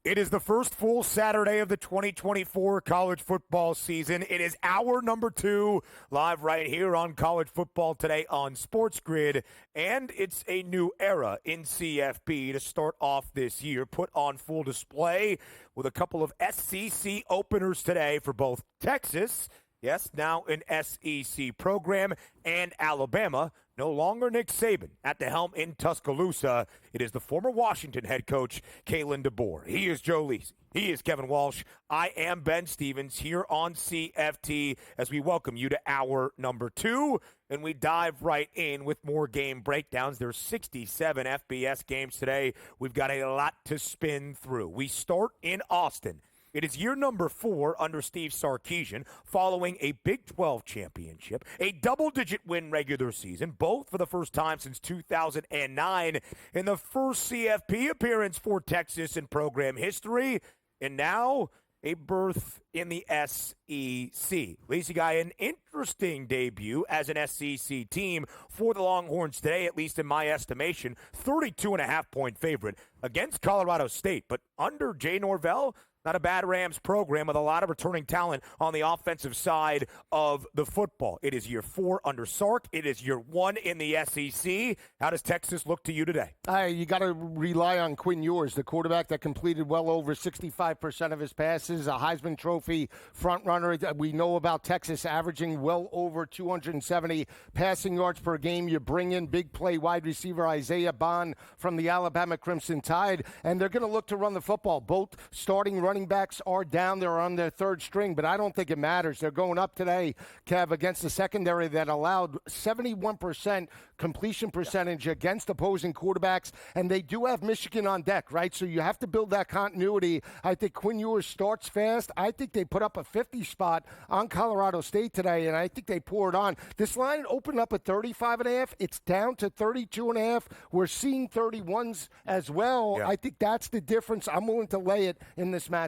It is the first full Saturday of the 2024 college football season. It is hour number 2, live right here on College Football Today on SportsGrid. And it's a new era in CFB to start off this year, put on full display with a couple of SEC openers today for both Texas, yes, now an SEC program, and Alabama. No longer Nick Saban at the helm in Tuscaloosa. It is the former Washington head coach, Kalen DeBoer. He is Joe Lisi. He is Kevin Walsh. I am Ben Stevens here on CFT as we welcome you to hour number 2. And we dive right in with more game breakdowns. There's 67 FBS games today. We've got a lot to spin through. We start in Austin. It is year number 4 under Steve Sarkisian, following a Big 12 championship, a double-digit win regular season, both for the first time since 2009, in the first CFP appearance for Texas in program history, and now a berth in the SEC. Lisi got an interesting debut as an SEC team for the Longhorns today, at least in my estimation, 32.5-point favorite against Colorado State, but under Jay Norvell, not a bad Rams program with a lot of returning talent on the offensive side of the football. It is year 4 under Sark. It is year 1 in the SEC. How does Texas look to you today? You got to rely on Quinn Ewers, the quarterback that completed well over 65% of his passes, a Heisman Trophy frontrunner. We know about Texas averaging well over 270 passing yards per game. You bring in big play wide receiver Isaiah Bond from the Alabama Crimson Tide, and they're going to look to run the football. Both starting running backs are down. They're on their third string, but I don't think it matters. They're going up today, Kev, against the secondary that allowed 71% completion percentage against opposing quarterbacks, and they do have Michigan on deck, right? So you have to build that continuity. I think Quinn Ewers starts fast. I think they put up a 50 spot on Colorado State today, and I think they pour it on. This line opened up at 35.5. It's down to 32.5. We're seeing 31s as well. Yeah. I think that's the difference. I'm willing to lay it in this matchup.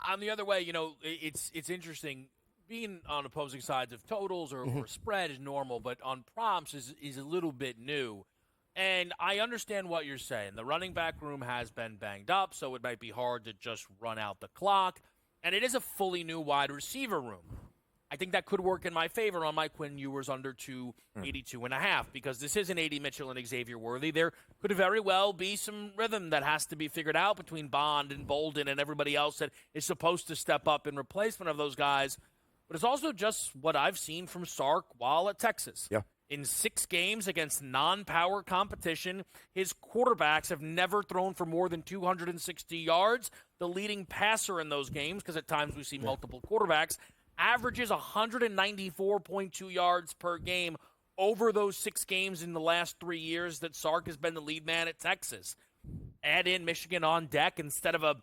On the other way, it's interesting. Being on opposing sides of totals or spread is normal, but on prompts is a little bit new. And I understand what you're saying. The running back room has been banged up, so it might be hard to just run out the clock. And it is a fully new wide receiver room. I think that could work in my favor on my Quinn Ewers under 282.5 because this isn't A.D. Mitchell and Xavier Worthy. There could very well be some rhythm that has to be figured out between Bond and Bowden and everybody else that is supposed to step up in replacement of those guys. But it's also just what I've seen from Sark while at Texas. Yeah. In 6 games against non-power competition, his quarterbacks have never thrown for more than 260 yards. The leading passer in those games, because at times we see multiple quarterbacks, averages 194.2 yards per game over those 6 games in the last 3 years that Sark has been the lead man at Texas. Add in Michigan on deck instead of a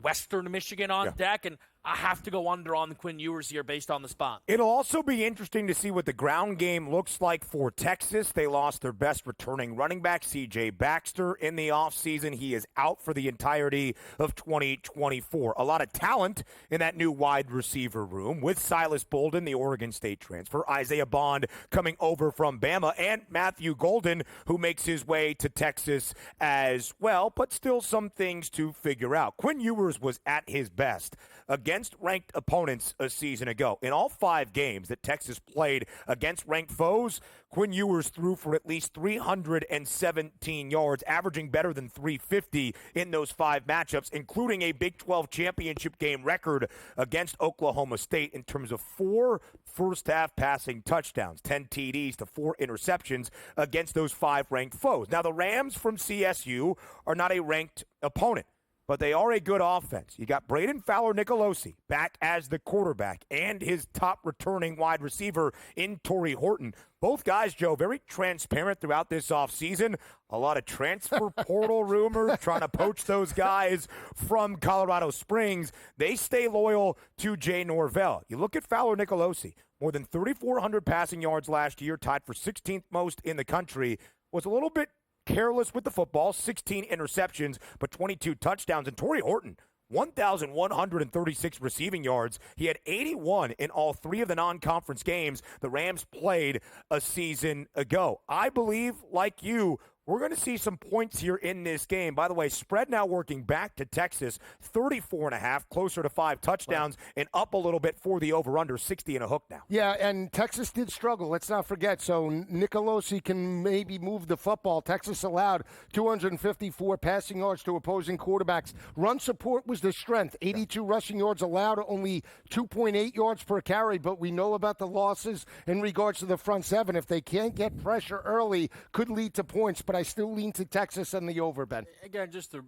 Western Michigan on deck, and I have to go under on the Quinn Ewers here based on the spot. It'll also be interesting to see what the ground game looks like for Texas. They lost their best returning running back, C.J. Baxter, in the offseason. He is out for the entirety of 2024. A lot of talent in that new wide receiver room with Silas Bolden, the Oregon State transfer, Isaiah Bond coming over from Bama, and Matthew Golden, who makes his way to Texas as well, but still some things to figure out. Quinn Ewers was at his best against ranked opponents a season ago. In all 5 games that Texas played against ranked foes, Quinn Ewers threw for at least 317 yards, averaging better than 350 in those 5 matchups, including a Big 12 championship game record against Oklahoma State in terms of 4 first-half passing touchdowns, 10 TDs to 4 interceptions against those 5 ranked foes. Now, the Rams from CSU are not a ranked opponent, but they are a good offense. You got Braden Fowler-Nicolosi back as the quarterback and his top returning wide receiver in Torrey Horton. Both guys, Joe, very transparent throughout this offseason. A lot of transfer portal rumors trying to poach those guys from Colorado Springs. They stay loyal to Jay Norvell. You look at Fowler-Nicolosi, more than 3,400 passing yards last year, tied for 16th most in the country. Was a little bit careless with the football, 16 interceptions, but 22 touchdowns. And Torrey Horton, 1,136 receiving yards. He had 81 in all 3 of the non-conference games the Rams played a season ago. I believe, like you, We're going to see some points here in this game. By the way, spread now working back to Texas, 34.5, closer to 5 touchdowns, and up a little bit for the over-under, 60 and a hook now. Yeah, and Texas did struggle. Let's not forget. So Nicolosi can maybe move the football. Texas allowed 254 passing yards to opposing quarterbacks. Run support was the strength. 82 rushing yards allowed, only 2.8 yards per carry. But we know about the losses in regards to the front seven. If they can't get pressure early, could lead to points. But I still lean to Texas and the over, Ben. Again, just to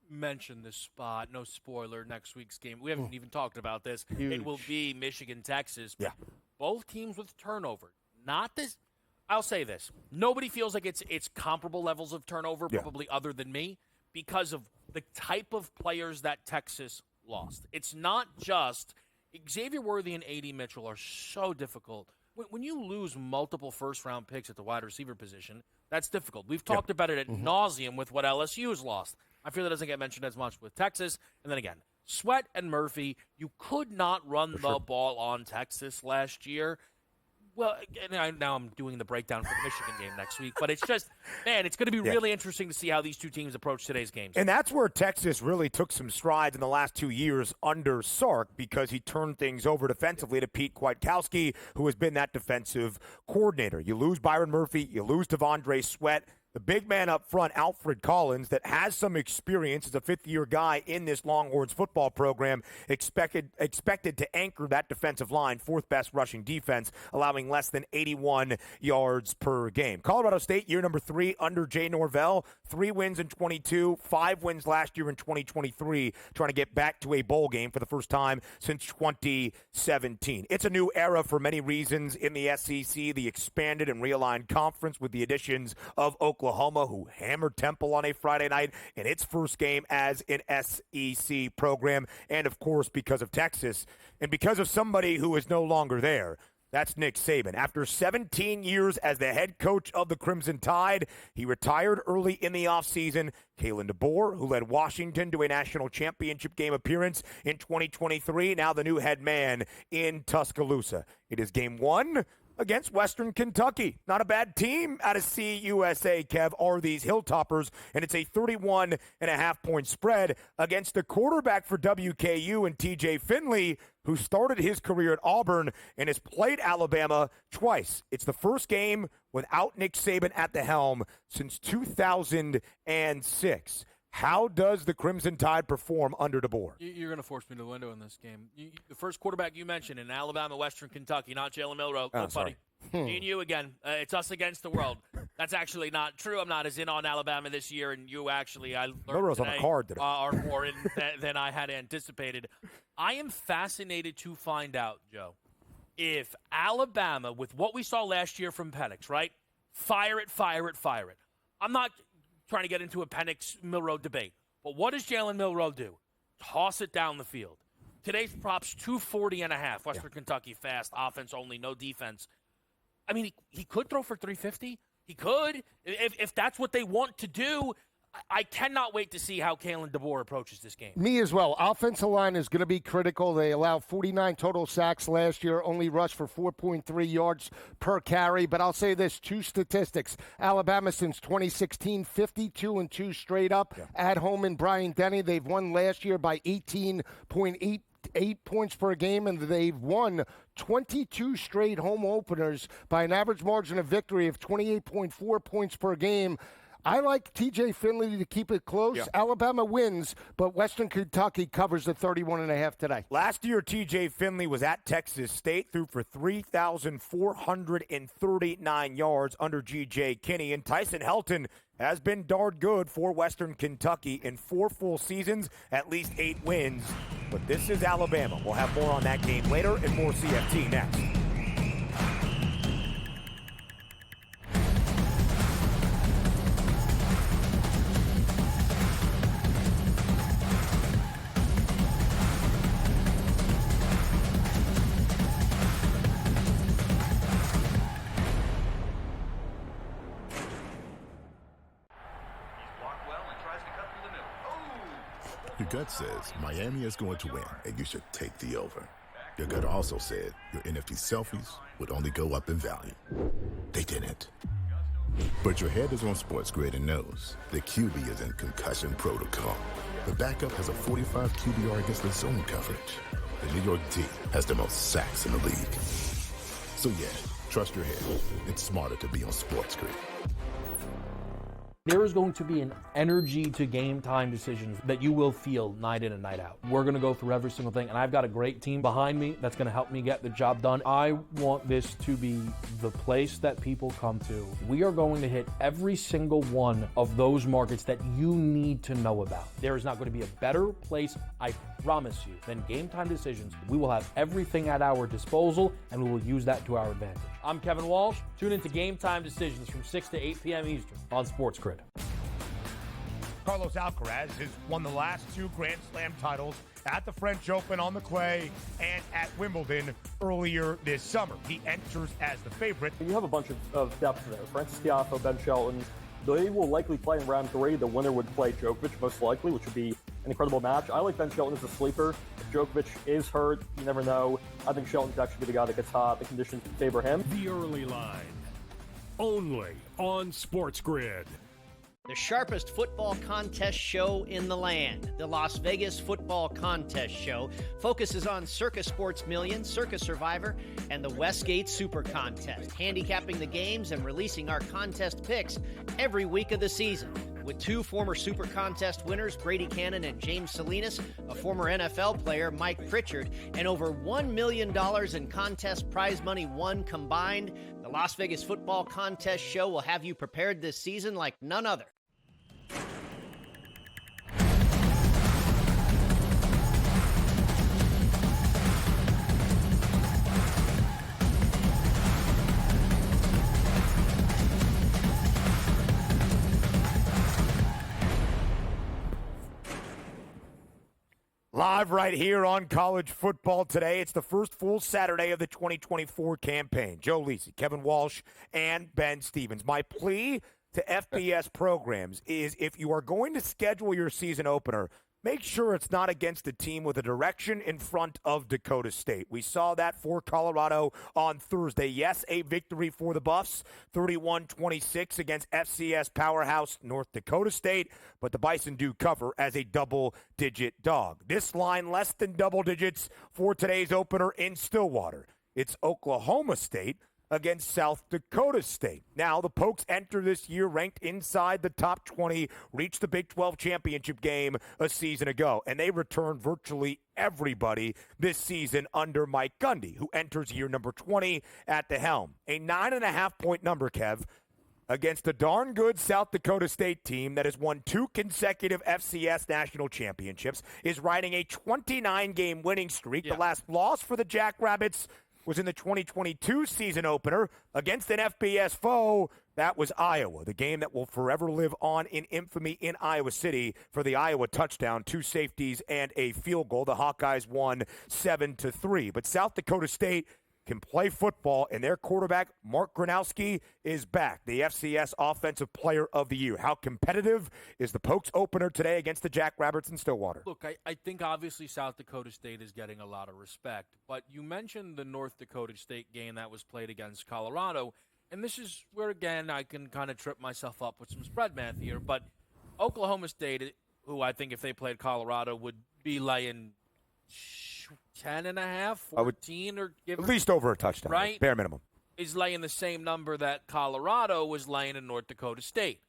mention this spot, no spoiler, next week's game. We haven't even talked about this. Huge. It will be Michigan-Texas. Yeah. Both teams with turnover. Not this. I'll say this. Nobody feels like it's comparable levels of turnover, probably other than me, because of the type of players that Texas lost. It's not just Xavier Worthy and A.D. Mitchell are so difficult. When you lose multiple first-round picks at the wide receiver position, that's difficult. We've talked about it at nauseum with what LSU has lost. I feel that doesn't get mentioned as much with Texas. And then again, Sweat and Murphy, you could not run the ball on Texas last year. Well, now I'm doing the breakdown for the Michigan game next week. But it's just, man, it's going to be really interesting to see how these two teams approach today's games. And that's where Texas really took some strides in the last 2 years under Sark, because he turned things over defensively to Pete Kwiatkowski, who has been that defensive coordinator. You lose Byron Murphy, you lose Devondre Sweat. The big man up front, Alfred Collins, that has some experience as a fifth-year guy in this Longhorns football program, expected to anchor that defensive line, fourth-best rushing defense, allowing less than 81 yards per game. Colorado State, year number 3 under Jay Norvell, 3 wins in 22, 5 wins last year in 2023, trying to get back to a bowl game for the first time since 2017. It's a new era for many reasons in the SEC, the expanded and realigned conference with the additions of Oklahoma, who hammered Temple on a Friday night in its first game as an SEC program, and of course because of Texas and because of somebody who is no longer there. That's Nick Saban. After 17 years as the head coach of the Crimson Tide, he retired early in the offseason. Kalen DeBoer, who led Washington to a national championship game appearance in 2023, now the new head man in Tuscaloosa. It is game 1 against Western Kentucky. Not a bad team out of CUSA, Kev, are these Hilltoppers, and it's a 31.5-point spread against the quarterback for WKU and TJ Finley, who started his career at Auburn and has played Alabama twice. It's the first game without Nick Saban at the helm since 2006. How does the Crimson Tide perform under DeBoer? You're going to force me to the window in this game. The first quarterback you mentioned in Alabama, Western Kentucky, not Jalen Milroe. Oh, sorry. Me and you again. It's us against the world. That's actually not true. I'm not as in on Alabama this year, and you actually, I learned Milroe's today, on the card today. are more in than I had anticipated. I am fascinated to find out, Joe, if Alabama, with what we saw last year from Penix, right? Fire it. I'm not trying to get into a Penix-Milroe debate. But what does Jalen Milroe do? Toss it down the field. Today's props 240.5. Western Kentucky fast, offense only, no defense. I mean, he could throw for 350. He could. If that's what they want to do, I cannot wait to see how Kalen DeBoer approaches this game. Me as well. Offensive line is going to be critical. They allowed 49 total sacks last year, only rushed for 4.3 yards per carry. But I'll say this, 2 statistics. Alabama since 2016, 52-2 straight up at home in Bryant-Denny. They've won last year by 18.8 points per game, and they've won 22 straight home openers by an average margin of victory of 28.4 points per game. I like TJ Finley to keep it close. Yeah. Alabama wins, but Western Kentucky covers the 31.5 today. Last year, TJ Finley was at Texas State, threw for 3,439 yards under G.J. Kinney. And Tyson Helton has been darn good for Western Kentucky in 4 full seasons, at least 8 wins. But this is Alabama. We'll have more on that game later and more CFT next. Your gut says Miami is going to win, and you should take the over. Your gut also said your NFT selfies would only go up in value. They didn't. But your head is on SportsGrid and knows the QB is in concussion protocol. The backup has a 45 QBR against the zone coverage. The New York D has the most sacks in the league. So yeah, trust your head. It's smarter to be on SportsGrid. There is going to be an energy to game time decisions that you will feel night in and night out. We're going to go through every single thing, and I've got a great team behind me that's going to help me get the job done. I want this to be the place that people come to. We are going to hit every single one of those markets that you need to know about. There is not going to be a better place, I promise you, than Game Time Decisions. We will have everything at our disposal, and we will use that to our advantage. I'm Kevin Walsh. Tune into Game Time Decisions from 6 to 8 p.m. Eastern on SportsGrid. Carlos Alcaraz has won the last 2 Grand Slam titles at the French Open on the clay and at Wimbledon earlier this summer. He enters as the favorite. You have a bunch of depth there. Francis Tiafoe, Ben Shelton. They will likely play in round 3. The winner would play Djokovic most likely, which would be an incredible match. I like Ben Shelton as a sleeper. If Djokovic is hurt, you never know. I think Shelton could actually be the guy that gets hot. The conditions favor him. The early line, only on SportsGrid. The sharpest football contest show in the land, the Las Vegas Football Contest Show, focuses on Circus Sports Million, Circus Survivor, and the Westgate Super Contest, handicapping the games and releasing our contest picks every week of the season. With 2 former Super Contest winners, Brady Cannon and James Salinas, a former NFL player, Mike Pritchard, and over $1 million in contest prize money won combined, the Las Vegas Football Contest Show will have you prepared this season like none other. Live right here on College Football Today. It's the first full Saturday of the 2024 campaign. Joe Lisi, Kevin Walsh, and Ben Stevens. My plea to FBS programs is if you are going to schedule your season opener, make sure it's not against a team with a direction in front of Dakota State. We saw that for Colorado on Thursday. Yes, a victory for the Buffs, 31-26 against FCS powerhouse North Dakota State, but the Bison do cover as a double-digit dog. This line less than double digits for today's opener in Stillwater. It's Oklahoma State against South Dakota State. Now, the Pokes enter this year ranked inside the top 20, reached the Big 12 championship game a season ago, and they return virtually everybody this season under Mike Gundy, who enters year number 20 at the helm. A 9.5-point number, Kev, against a darn good South Dakota State team that has won 2 consecutive FCS national championships, is riding a 29-game winning streak. The last loss for the Jackrabbits was in the 2022 season opener against an FBS foe. That was Iowa, the game that will forever live on in infamy in Iowa City for the Iowa touchdown, 2 safeties and a field goal. The Hawkeyes won 7-3. But South Dakota State can play football, and their quarterback, Mark Gronowski, is back, the FCS Offensive Player of the Year. How competitive is the Pokes opener today against the Jackrabbits in Stillwater? Look, I think obviously South Dakota State is getting a lot of respect, but you mentioned the North Dakota State game that was played against Colorado, and this is where, again, I can kind of trip myself up with some spread math here, but Oklahoma State, who I think if they played Colorado would be laying 10.5, 14, or give at least over a touchdown, right? Bare minimum. Is laying the same number that Colorado was laying in North Dakota State.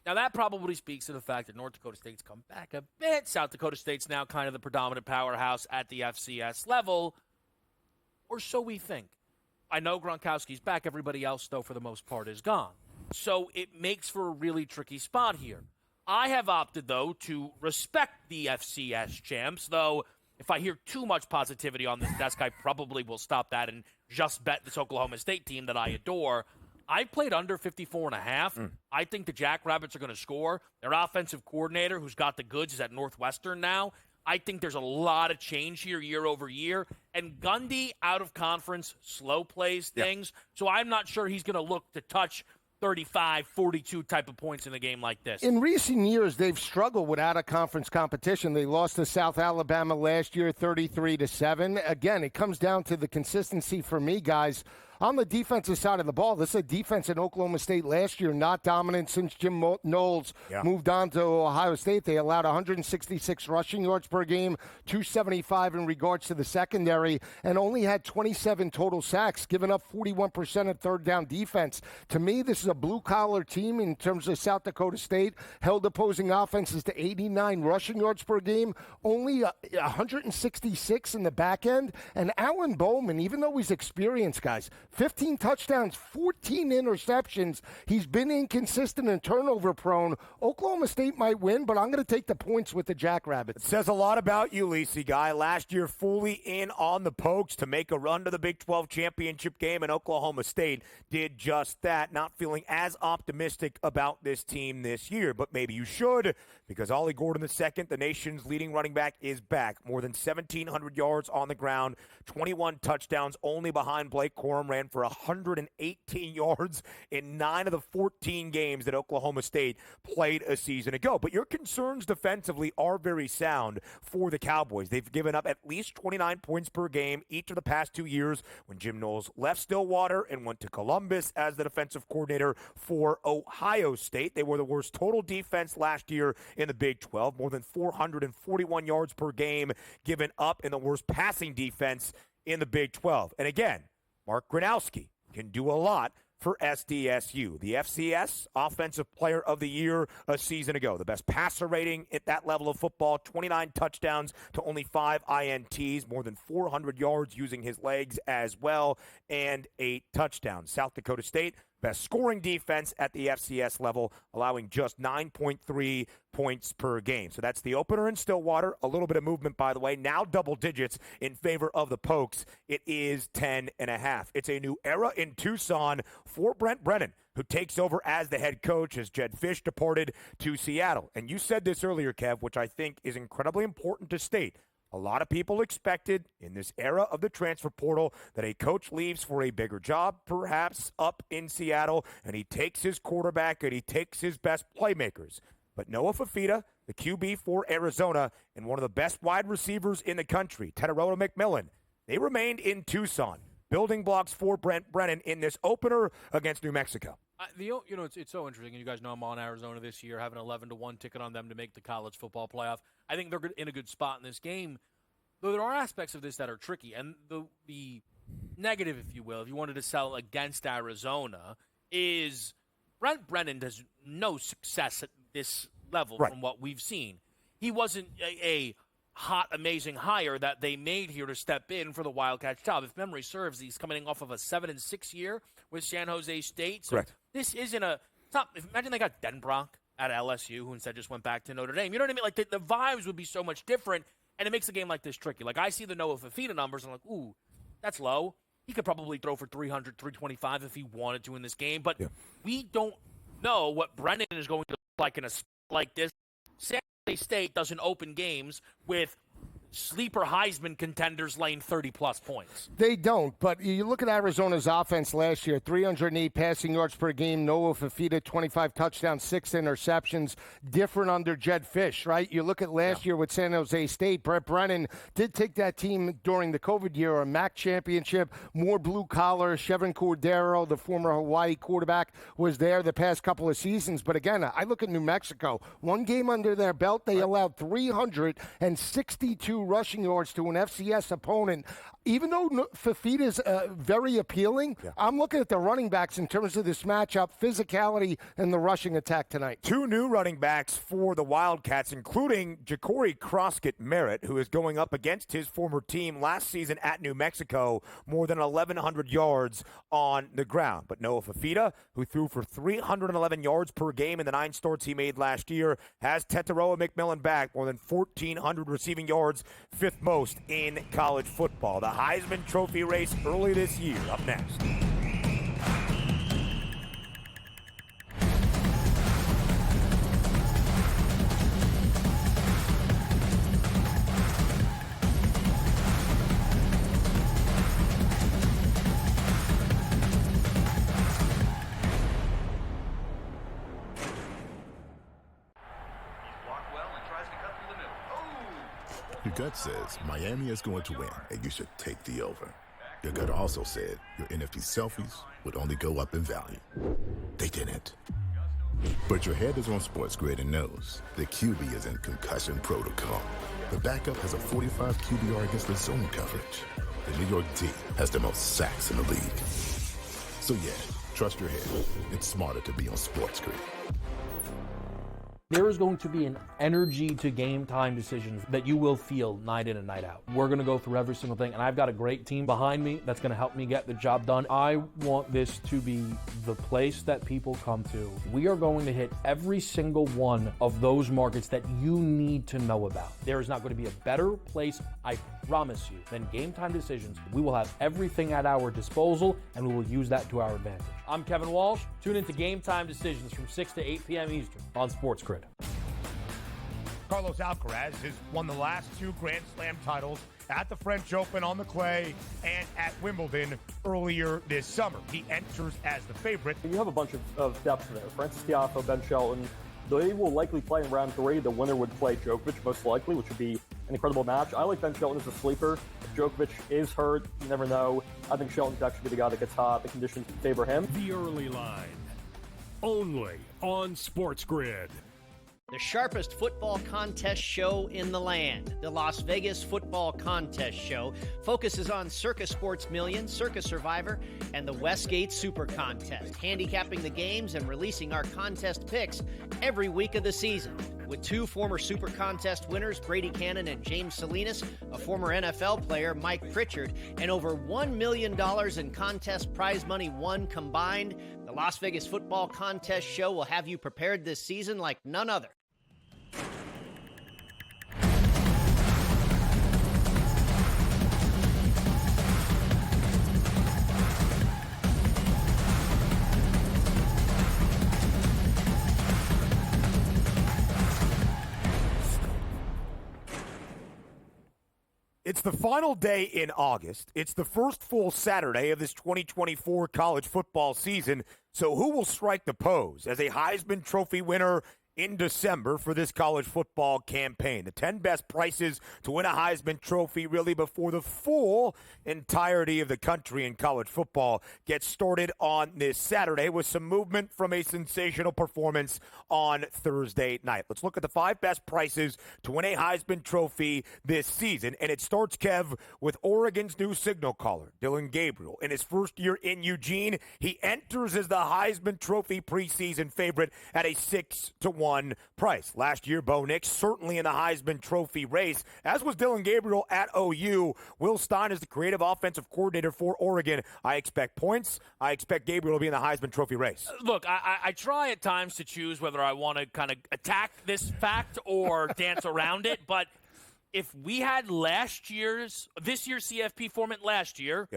Now, that probably speaks to the fact that North Dakota State's come back a bit. South Dakota State's now kind of the predominant powerhouse at the FCS level, or so we think. I know Gronkowski's back. Everybody else, though, for the most part, is gone. So it makes for a really tricky spot here. I have opted, though, to respect the FCS champs, though if I hear too much positivity on this desk, I probably will stop that and just bet this Oklahoma State team that I adore. I played under 54.5. I think the Jackrabbits are going to score. Their offensive coordinator, who's got the goods, is at Northwestern now. I think there's a lot of change here year over year. And Gundy, out of conference, slow plays things. So I'm not sure he's going to look to touch 35, 42 type of points in a game like this. In recent years, they've struggled with out-of-conference competition. They lost to South Alabama last year, 33-7. Again, it comes down to the consistency for me, guys, on the defensive side of the ball, this is a defense in Oklahoma State last year, not dominant since Jim Knowles moved on to Ohio State. They allowed 166 rushing yards per game, 275 in regards to the secondary, and only had 27 total sacks, giving up 41% of third down defense. To me, this is a blue-collar team in terms of South Dakota State, held opposing offenses to 89 rushing yards per game, only 166 in the back end. And Alan Bowman, even though he's experienced, guys, 15 touchdowns, 14 interceptions. He's been inconsistent and turnover prone. Oklahoma State might win, but I'm going to take the points with the Jackrabbits. It says a lot about you, Lisi guy. Last year, fully in on the Pokes to make a run to the Big 12 championship game, and Oklahoma State did just that. Not feeling as optimistic about this team this year, but maybe you should, because Ollie Gordon II, the nation's leading running back, is back. More than 1,700 yards on the ground, 21 touchdowns, only behind Blake Corum, ran for 118 yards in 9 of the 14 games that Oklahoma State played a season ago. But your concerns defensively are very sound for the Cowboys. They've given up at least 29 points per game each of the past 2 years when Jim Knowles left Stillwater and went to Columbus as the defensive coordinator for Ohio State. They were the worst total defense last year in the Big 12, more than 441 yards per game given up, in the worst passing defense in the Big 12. And again, Mark Gronowski can do a lot for SDSU. The FCS Offensive Player of the Year a season ago. The best passer rating at that level of football, 29 touchdowns to only 5 INTs, more than 400 yards using his legs as well, and 8 touchdowns. South Dakota State, best scoring defense at the FCS level, allowing just 9.3 points per game. So that's the opener in Stillwater. A little bit of movement, by the way. Now double digits in favor of the Pokes. It is 10.5. It's a new era in Tucson for Brent Brennan, who takes over as the head coach as Jedd Fisch departed to Seattle. And you said this earlier, Kev, which I think is incredibly important to state. A lot of people expected in this era of the transfer portal that a coach leaves for a bigger job, perhaps up in Seattle, and he takes his quarterback and he takes his best playmakers. But Noah Fafita, the QB for Arizona, and one of the best wide receivers in the country, Tetairoa McMillan, they remained in Tucson. Building blocks for Brent Brennan in this opener against New Mexico. It's so interesting, and you guys know I'm on Arizona this year, have an 11-1 ticket on them to make the college football playoff. I think they're in a good spot in this game, though there are aspects of this that are tricky. And the negative, if you will, if you wanted to sell against Arizona, is Brent Brennan has no success at this level from what we've seen. He wasn't a hot, amazing hire that they made here to step in for the Wildcats job. If memory serves, he's coming off of a 7-6 year with San Jose State. So this isn't imagine they got Denbrock at LSU, who instead just went back to Notre Dame. You know what I mean? Like, the vibes would be so much different, and it makes a game like this tricky. Like, I see the Noah Fafita numbers, and I'm like, ooh, that's low. He could probably throw for 300, 325 if he wanted to in this game, but we don't know what Brennan is going to look like in a like this. San Jose State doesn't open games with sleeper Heisman contenders laying 30-plus points. They don't, but you look at Arizona's offense last year, 308 passing yards per game, Noah Fafita, 25 touchdowns, 6 interceptions, different under Jedd Fisch, right? You look at last year with San Jose State, Brent Brennan did take that team during the COVID year, a MAC championship, more blue-collar. Chevron Cordero, the former Hawaii quarterback, was there the past couple of seasons. But again, I look at New Mexico. One game under their belt, they allowed 362 rushing yards to an FCS opponent. Even though Fafita is very appealing, I'm looking at the running backs in terms of this matchup, physicality, and the rushing attack tonight. 2 new running backs for the Wildcats, including Ja'Cory Croskett-Merritt, who is going up against his former team last season at New Mexico, more than 1,100 yards on the ground. But Noah Fafita, who threw for 311 yards per game in the 9 starts he made last year, has Tetairoa McMillan back, more than 1,400 receiving yards, 5th most in college football. The Heisman Trophy race early this year. Up next. Your gut says Miami is going to win, and you should take the over. Your gut also said your NFT selfies would only go up in value. They didn't. But your head is on SportsGrid and knows the QB is in concussion protocol. The backup has a 45 QBR against the zone coverage. The New York D has the most sacks in the league. So yeah, trust your head. It's smarter to be on SportsGrid. There is going to be an energy to game time decisions that you will feel night in and night out. We're going to go through every single thing, and I've got a great team behind me that's going to help me get the job done. I want this to be the place that people come to. We are going to hit every single one of those markets that you need to know about. There is not going to be a better place, I promise you, than Game Time Decisions. We will have everything at our disposal, and we will use that to our advantage. I'm Kevin Walsh. Tune into Game Time Decisions from 6 to 8 p.m. Eastern on SportsGrid. Carlos Alcaraz has won the last 2 Grand Slam titles at the French Open on the clay and at Wimbledon earlier this summer. He enters as the favorite. You have a bunch of depth there. Francis Tiafoe, Ben Shelton. They will likely play in round 3. The winner would play Djokovic, most likely, which would be an incredible match. I like Ben Shelton as a sleeper. If Djokovic is hurt, you never know. I think Shelton could actually be the guy that gets hot. The conditions favor him. The early line, only on SportsGrid. The sharpest football contest show in the land, the Las Vegas Football Contest Show, focuses on Circa Sports Million, Circa Survivor, and the Westgate Super Contest, handicapping the games and releasing our contest picks every week of the season. With 2 former Super Contest winners, Brady Cannon and James Salinas, a former NFL player, Mike Pritchard, and over $1 million in contest prize money won combined, the Las Vegas Football Contest Show will have you prepared this season like none other. It's the final day in August. It's the first full Saturday of this 2024 college football season. So who will strike the pose as a Heisman Trophy winner in December for this college football campaign? The 10 best prices to win a Heisman Trophy really before the full entirety of the country in college football gets started on this Saturday with some movement from a sensational performance on Thursday night. Let's look at the 5 best prices to win a Heisman Trophy this season. And it starts, Kev, with Oregon's new signal caller, Dylan Gabriel. In his first year in Eugene, he enters as the Heisman Trophy preseason favorite at a 6-1 price. Last year, Bo Nix certainly in the Heisman Trophy race, as was Dylan Gabriel at OU. Will Stein is the creative offensive coordinator for Oregon. I expect points. I expect Gabriel to be in the Heisman Trophy race. Look, I try at times to choose whether I want to kind of attack this fact or dance around it, but if we had this year's CFP format last year,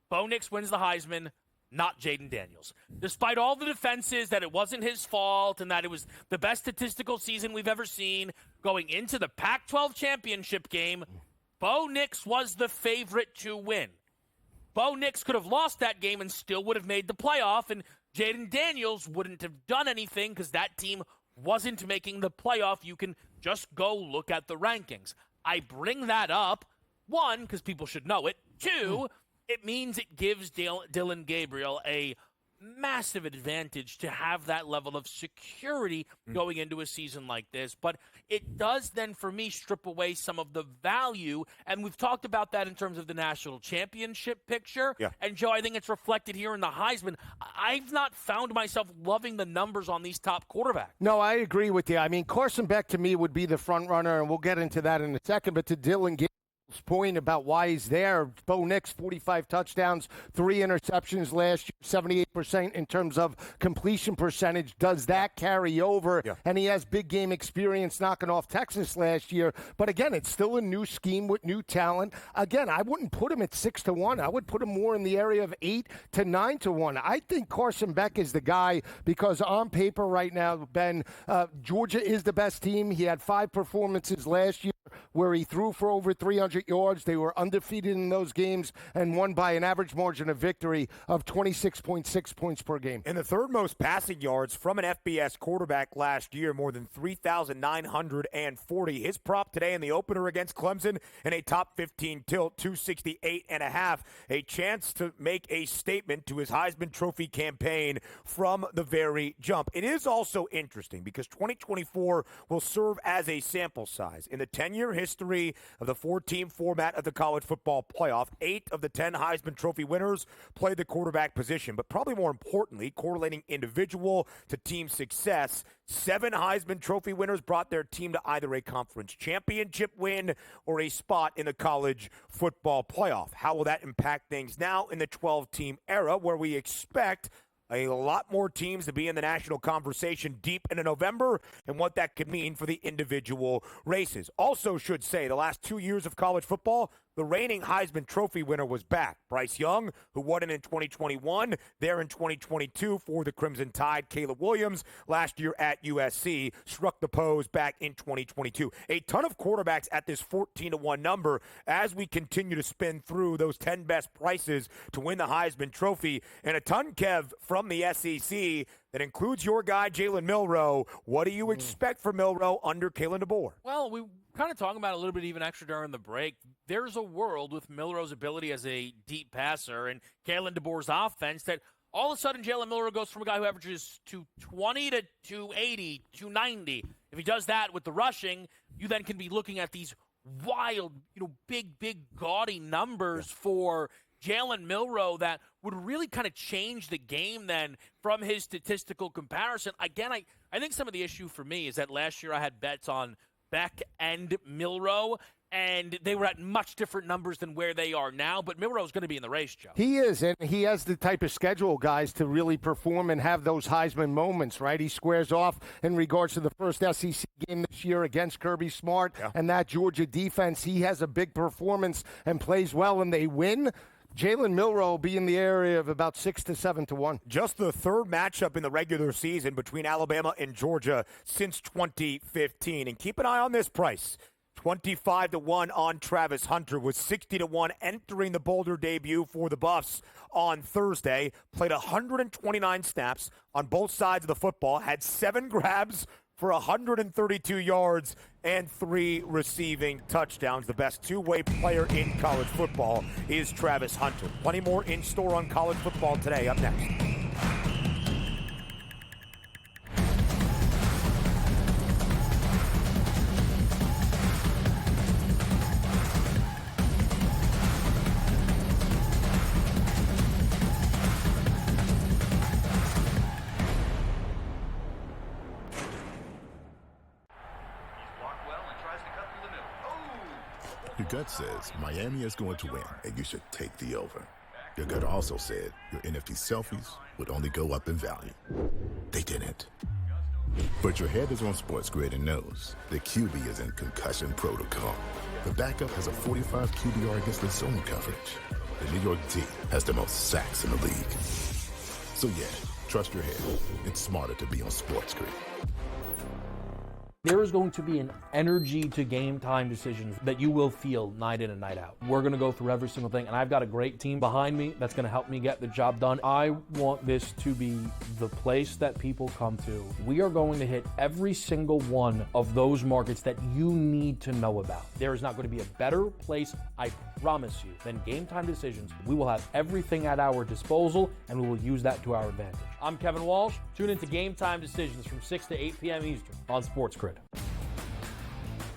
Bo Nix wins the Heisman, not Jaden Daniels. Despite all the defenses that it wasn't his fault and that it was the best statistical season we've ever seen, going into the Pac-12 championship game, Bo Nix was the favorite to win. Bo Nix could have lost that game and still would have made the playoff, and Jaden Daniels wouldn't have done anything because that team wasn't making the playoff. You can just go look at the rankings. I bring that up, 1, because people should know it. 2, it means it gives Dylan Gabriel a massive advantage to have that level of security going into a season like this. But it does then, for me, strip away some of the value. And we've talked about that in terms of the national championship picture. Yeah. And, Joe, I think it's reflected here in the Heisman. I've not found myself loving the numbers on these top quarterbacks. No, I agree with you. I mean, Carson Beck, to me, would be the front runner, and we'll get into that in a second. But to Dylan Gabriel's point about why he's there, Bo Nix, 45 touchdowns, 3 interceptions last year, 78% in terms of completion percentage. Does that carry over? Yeah. And he has big game experience knocking off Texas last year. But again, it's still a new scheme with new talent. Again, I wouldn't put him at 6-1. I would put him more in the area of 8 to 9-1. I think Carson Beck is the guy because on paper right now, Ben, Georgia is the best team. He had 5 performances last year where he threw for over 300 yards. They were undefeated in those games and won by an average margin of victory of 26.6 points per game. And the third most passing yards from an FBS quarterback last year, more than 3,940. His prop today in the opener against Clemson in a top 15 tilt, 268.5. A chance to make a statement to his Heisman Trophy campaign from the very jump. It is also interesting because 2024 will serve as a sample size. In the 10-year history of the 4-team format of the college football playoff, 8 of the 10 Heisman Trophy winners played the quarterback position. But probably more importantly, correlating individual to team success, 7 Heisman Trophy winners brought their team to either a conference championship win or a spot in the college football playoff. How will that impact things now in the 12-team era where we expect a lot more teams to be in the national conversation deep into November and what that could mean for the individual races? Also should say the last 2 years of college football, the reigning Heisman Trophy winner was back. Bryce Young, who won it in 2021, there in 2022 for the Crimson Tide. Caleb Williams, last year at USC, struck the pose back in 2022. A ton of quarterbacks at this 14-1 number as we continue to spin through those 10 best prices to win the Heisman Trophy. And a ton, Kev, from the SEC that includes your guy, Jalen Milroe. What do you expect from Milroe under Kalen DeBoer? Well, we kind of talking about it a little bit even extra during the break. There's a world with Milroe's ability as a deep passer and Kalen DeBoer's offense that all of a sudden Jalen Milroe goes from a guy who averages 220 to 280, 290. If he does that with the rushing, you then can be looking at these wild, big, gaudy numbers for Jalen Milroe that would really kind of change the game then from his statistical comparison. Again, I think some of the issue for me is that last year I had bets on Beck and Milroe, and they were at much different numbers than where they are now. But Milroe's going to be in the race, Joe. He is, and he has the type of schedule, guys, to really perform and have those Heisman moments, right? He squares off in regards to the first SEC game this year against Kirby Smart and that Georgia defense. He has a big performance and plays well, and they win. Jalen Milroe will be in the area of about 6 to 7 to 1. Just the third matchup in the regular season between Alabama and Georgia since 2015. And keep an eye on this price. 25 to 1 on Travis Hunter, with 60 to 1 entering the Boulder debut for the Buffs on Thursday. Played 129 snaps on both sides of the football, had 7 grabs for 132 yards and 3 receiving touchdowns. The best two-way player in college football is Travis Hunter. Plenty more in store on college football today. Up next. Your gut says Miami is going to win, and you should take the over. Your gut also said your NFT selfies would only go up in value. They didn't. But your head is on SportsGrid and knows the QB is in concussion protocol. The backup has a 45 QBR against the zone coverage. The New York D has the most sacks in the league. So yeah, trust your head. It's smarter to be on SportsGrid. There is going to be an energy to game time decisions that you will feel night in and night out. We're going to go through every single thing, and I've got a great team behind me that's going to help me get the job done. I want this to be the place that people come to. We are going to hit every single one of those markets that you need to know about. There is not going to be a better place, I promise you, than Game Time Decisions. We will have everything at our disposal, and we will use that to our advantage. I'm Kevin Walsh. Tune into Game Time Decisions from 6 to 8 p.m. Eastern on SportsGrid.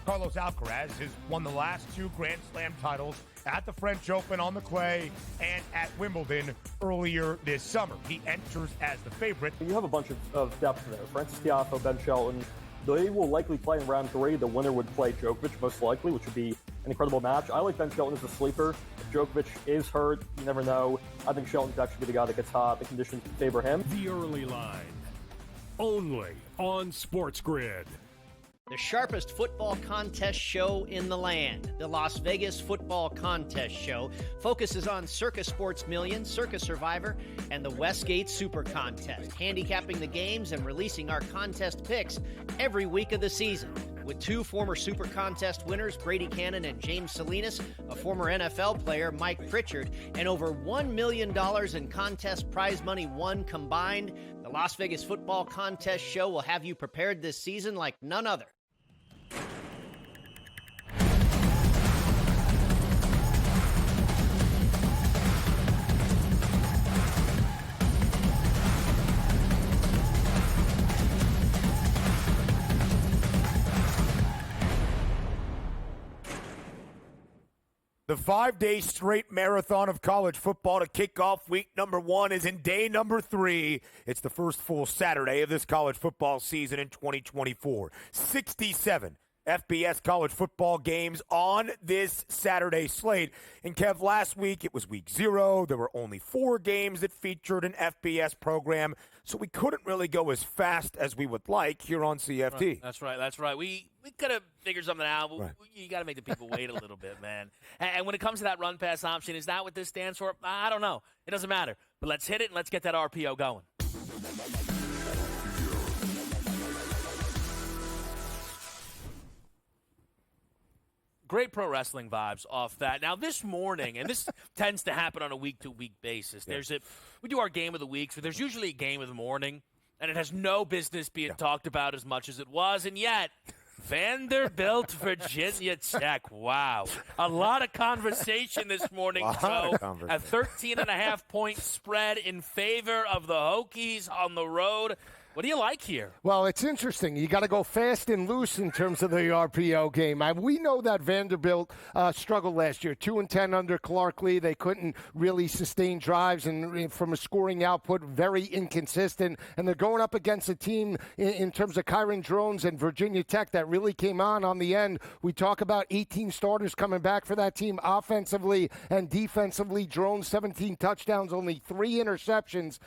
Carlos Alcaraz has won the last 2 Grand Slam titles at the French Open on the clay and at Wimbledon earlier this summer. He enters as the favorite. You have a bunch of depth there. Francis Tiafoe, Ben Shelton. They will likely play in round 3. The winner would play Djokovic, most likely, which would be an incredible match. I like Ben Shelton as a sleeper. If Djokovic is hurt, you never know. I think Shelton's actually be the guy that gets hot. The conditions favor him. The early line, only on SportsGrid. The sharpest football contest show in the land, the Las Vegas Football Contest Show, focuses on Circa Sports Million, Circa Survivor, and the Westgate Super Contest, handicapping the games and releasing our contest picks every week of the season. with 2 former Super Contest winners, Brady Cannon and James Salinas, a former NFL player, Mike Pritchard, and over $1 million in contest prize money won combined. The Las Vegas Football Contest Show will have you prepared this season like none other. The 5-day straight marathon of college football to kick off week number 1 is in day number 3. It's the first full Saturday of this college football season in 2024. 67 FBS college football games on this Saturday slate. And Kev, last week it was week 0. There were only 4 games that featured an FBS program, so we couldn't really go as fast as we would like here on CFT. Right. That's right. We could have figured something out. Right. You got to make the people wait a little bit, man. And when it comes to that run-pass option, is that what this stands for? I don't know. It doesn't matter. But let's hit it and let's get that RPO going. Great pro wrestling vibes off that. Now, this morning, and this tends to happen on a week-to-week basis, we do our game of the week, so there's usually a game of the morning, and it has no business being talked about as much as it was, and yet Vanderbilt, Virginia Tech. Wow. A lot of conversation this morning, Joe. A 13.5-point spread in favor of the Hokies on the road. What do you like here? Well, it's interesting. You got to go fast and loose in terms of the RPO game. We know that Vanderbilt struggled last year, 2-10 under Clark Lee. They couldn't really sustain drives, and from a scoring output, very inconsistent. And they're going up against a team in terms of Kyron Drones and Virginia Tech that really came on the end. We talk about 18 starters coming back for that team offensively and defensively. Drones, 17 touchdowns, only 3 interceptions.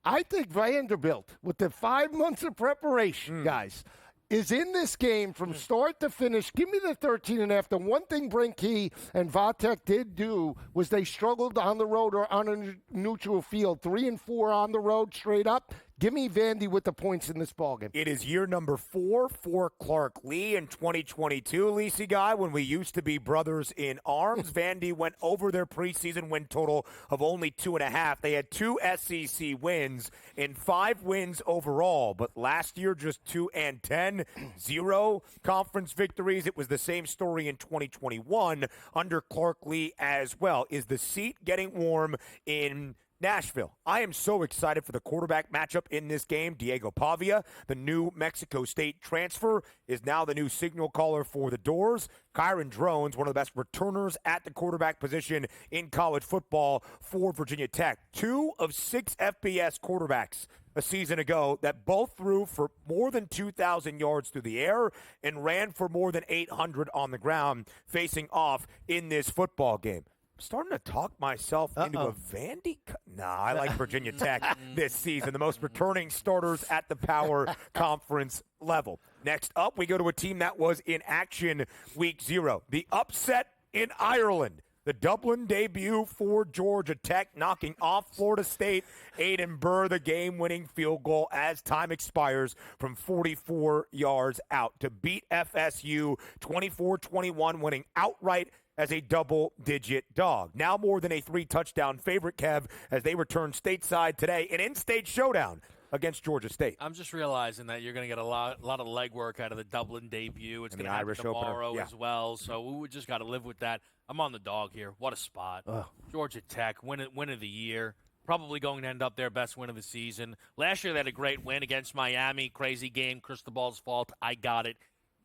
I think Vanderbilt, with the 5 months of preparation, guys, is in this game from start to finish. Give me the 13.5. The one thing Brinke and Vatek did do was they struggled on the road or on a neutral field. 3 and 4 on the road straight up. Give me Vandy with the points in this ballgame. It is year number 4 for Clark Lee in 2022, Lisi guy, when we used to be brothers in arms. Vandy went over their preseason win total of only 2.5. They had 2 SEC wins and 5 wins overall, but last year just 2-10, 0 conference victories. It was the same story in 2021 under Clark Lee as well. Is the seat getting warm in Nashville? I am so excited for the quarterback matchup in this game. Diego Pavia, the New Mexico State transfer, is now the new signal caller for the Doors. Kyron Drones, one of the best returners at the quarterback position in college football for Virginia Tech. 2 of 6 FBS quarterbacks a season ago that both threw for more than 2,000 yards through the air and ran for more than 800 on the ground facing off in this football game. Starting to talk myself into a Vandy. I like Virginia Tech this season. The most returning starters at the power conference level. Next up, we go to a team that was in action week 0. The upset in Ireland. The Dublin debut for Georgia Tech, knocking off Florida State. Aiden Burr, the game-winning field goal as time expires from 44 yards out to beat FSU 24-21, winning outright as a double-digit dog. Now more than a 3-touchdown favorite, Kev, as they return stateside today, an in-state showdown against Georgia State. I'm just realizing that you're going to get a lot of legwork out of the Dublin debut. It's going to happen tomorrow as well, so we just got to live with that. I'm on the dog here. What a spot. Georgia Tech, win of the year. Probably going to end up their best win of the season. Last year they had a great win against Miami. Crazy game. Cristobal's fault. I got it.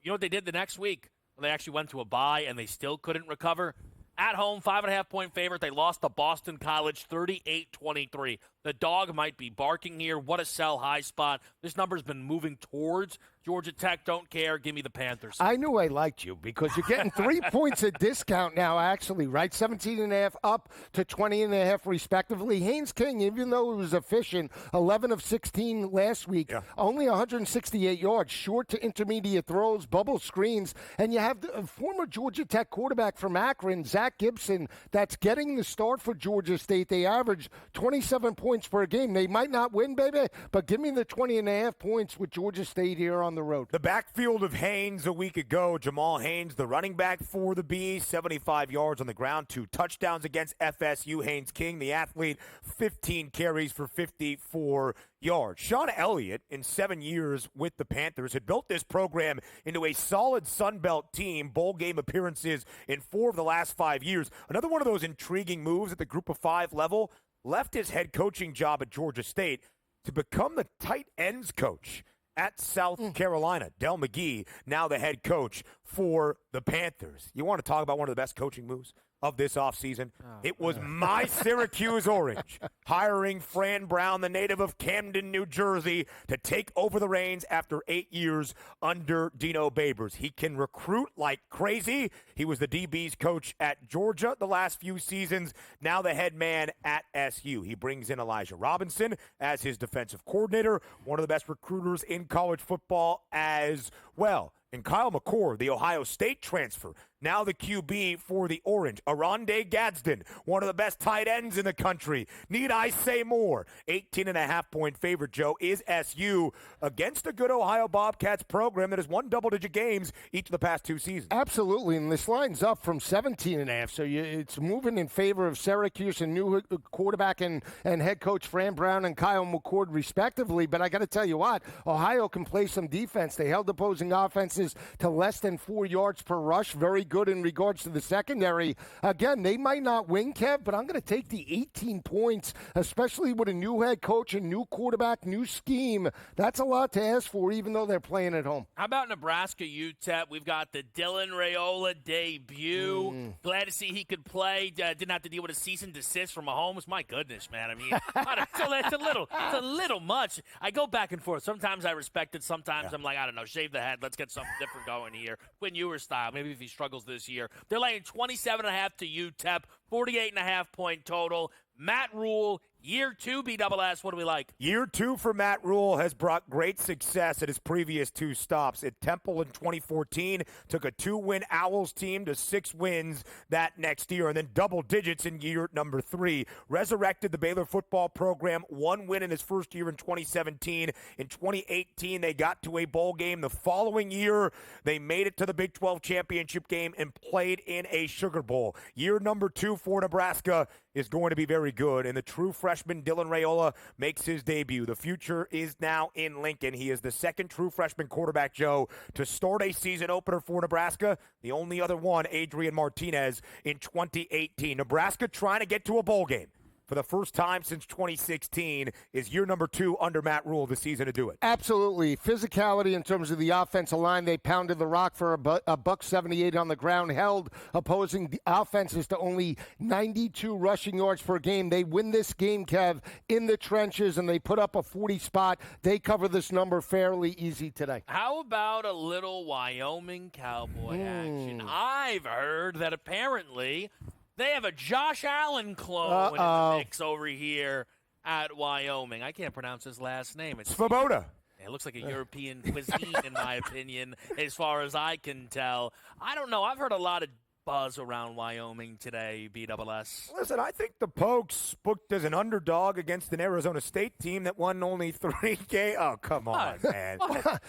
You know what they did the next week? They actually went to a bye, and they still couldn't recover. At home, 5.5-point favorite. They lost to Boston College 38-23. The dog might be barking here. What a sell high spot. This number's been moving towards Georgia Tech. Don't care. Give me the Panthers. I knew I liked you because you're getting 3 points of discount now, actually, right? 17.5 up to 20.5 respectively. Haynes King, even though he was efficient, 11 of 16 last week, only 168 yards, short to intermediate throws, bubble screens, and you have the former Georgia Tech quarterback from Akron, Zach Gibson, that's getting the start for Georgia State. They averaged 27 points points per game. They might not win, baby, but give me the 20.5 points with Georgia State here on the road. The backfield of Haynes a week ago, Jamal Haynes, the running back for the Bees, 75 yards on the ground, 2 touchdowns against FSU. Haynes King, the athlete, 15 carries for 54 yards. Sean Elliott, in 7 years with the Panthers, had built this program into a solid Sun Belt team, bowl game appearances in 4 of the last 5 years. Another one of those intriguing moves at the Group of 5 level, left his head coaching job at Georgia State to become the tight ends coach at South Carolina. Del McGee, now the head coach for the Panthers. You want to talk about one of the best coaching moves of this offseason? It was my Syracuse Orange hiring Fran Brown, the native of Camden, New Jersey, to take over the reins after 8 years under Dino Babers. He can recruit like crazy. He was the DB's coach at Georgia the last few seasons, now the head man at SU. He brings in Elijah Robinson as his defensive coordinator, one of the best recruiters in college football as well. And Kyle McCord, the Ohio State transfer, now the QB for the Orange. Aronde Gadsden, one of the best tight ends in the country. Need I say more? 18.5-point favorite, Joe, is SU against a good Ohio Bobcats program that has won double-digit games each of the past 2 seasons. Absolutely, and this line's up from 17.5, so it's moving in favor of Syracuse and new quarterback and head coach Fran Brown and Kyle McCord, respectively. But I got to tell you what, Ohio can play some defense. They held opposing offenses to less than 4 yards per rush. Very good in regards to the secondary. Again, they might not win, Kev, but I'm going to take the 18 points, especially with a new head coach, a new quarterback, new scheme. That's a lot to ask for, even though they're playing at home. How about Nebraska UTEP? We've got the Dylan Raiola debut. Glad to see he could play. Didn't have to deal with a cease and desist from Mahomes. My goodness, man. I mean, it's a little much. I go back and forth. Sometimes I respect it. Sometimes I'm like, I don't know, shave the head. Let's get something different going here. Quinn Ewers style. Maybe if he struggles this year. They're laying 27.5 to UTEP, 48.5-point total. Matt Rule, year 2, BSS, what do we like? Year 2 for Matt Rule has brought great success at his previous 2 stops. At Temple in 2014, took a 2-win Owls team to 6 wins that next year, and then double digits in year number 3. Resurrected the Baylor football program, 1 win in his first year in 2017. In 2018, they got to a bowl game. The following year, they made it to the Big 12 championship game and played in a Sugar Bowl. Year number 2 for Nebraska is going to be very good, and the true freshman Dylan Raiola makes his debut. The future is now in Lincoln. He is the second true freshman quarterback, Joe, to start a season opener for Nebraska. The only other one, Adrian Martinez, in 2018. Nebraska trying to get to a bowl game for the first time since 2016 is year number 2 under Matt Rule this season to do it. Absolutely. Physicality in terms of the offensive line. They pounded the rock for a $178 on the ground, held opposing the offenses to only 92 rushing yards per game. They win this game, Kev, in the trenches, and they put up a 40 spot. They cover this number fairly easy today. How about a little Wyoming Cowboy action? I've heard that apparently they have a Josh Allen clone in the mix over here at Wyoming. I can't pronounce his last name. It's Svoboda. It looks like a European cuisine, in my opinion, as far as I can tell. I don't know. I've heard a lot of buzz around Wyoming today, BSS. Listen, I think the Pokes booked as an underdog against an Arizona State team that won only 3 games. Oh, come on, man.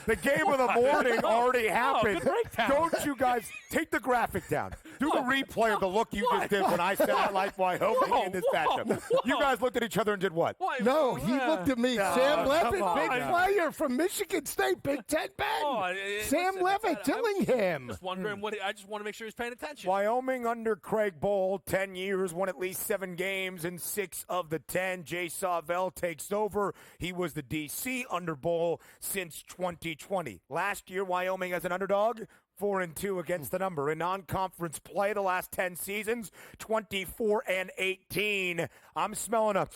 The game of the morning already happened. Don't you guys take the graphic down. Do the replay of the look you just did when I said I like Wyoming in this matchup. You guys looked at each other and did what? No, he looked at me. Sam Levitt, big player from Michigan State, Big Ten Ben. Sam Levitt, Dillingham. Just wondering I just want to make sure he's paying attention. Wyoming under Craig Bowl, 10 years, won at least 7 games in 6 of the 10. Jay Sawvell takes over. He was the DC under Bowl since 2020. Last year, Wyoming as an underdog, 4-2 against the number. In non-conference play the last 10 seasons, 24-18. I'm smelling a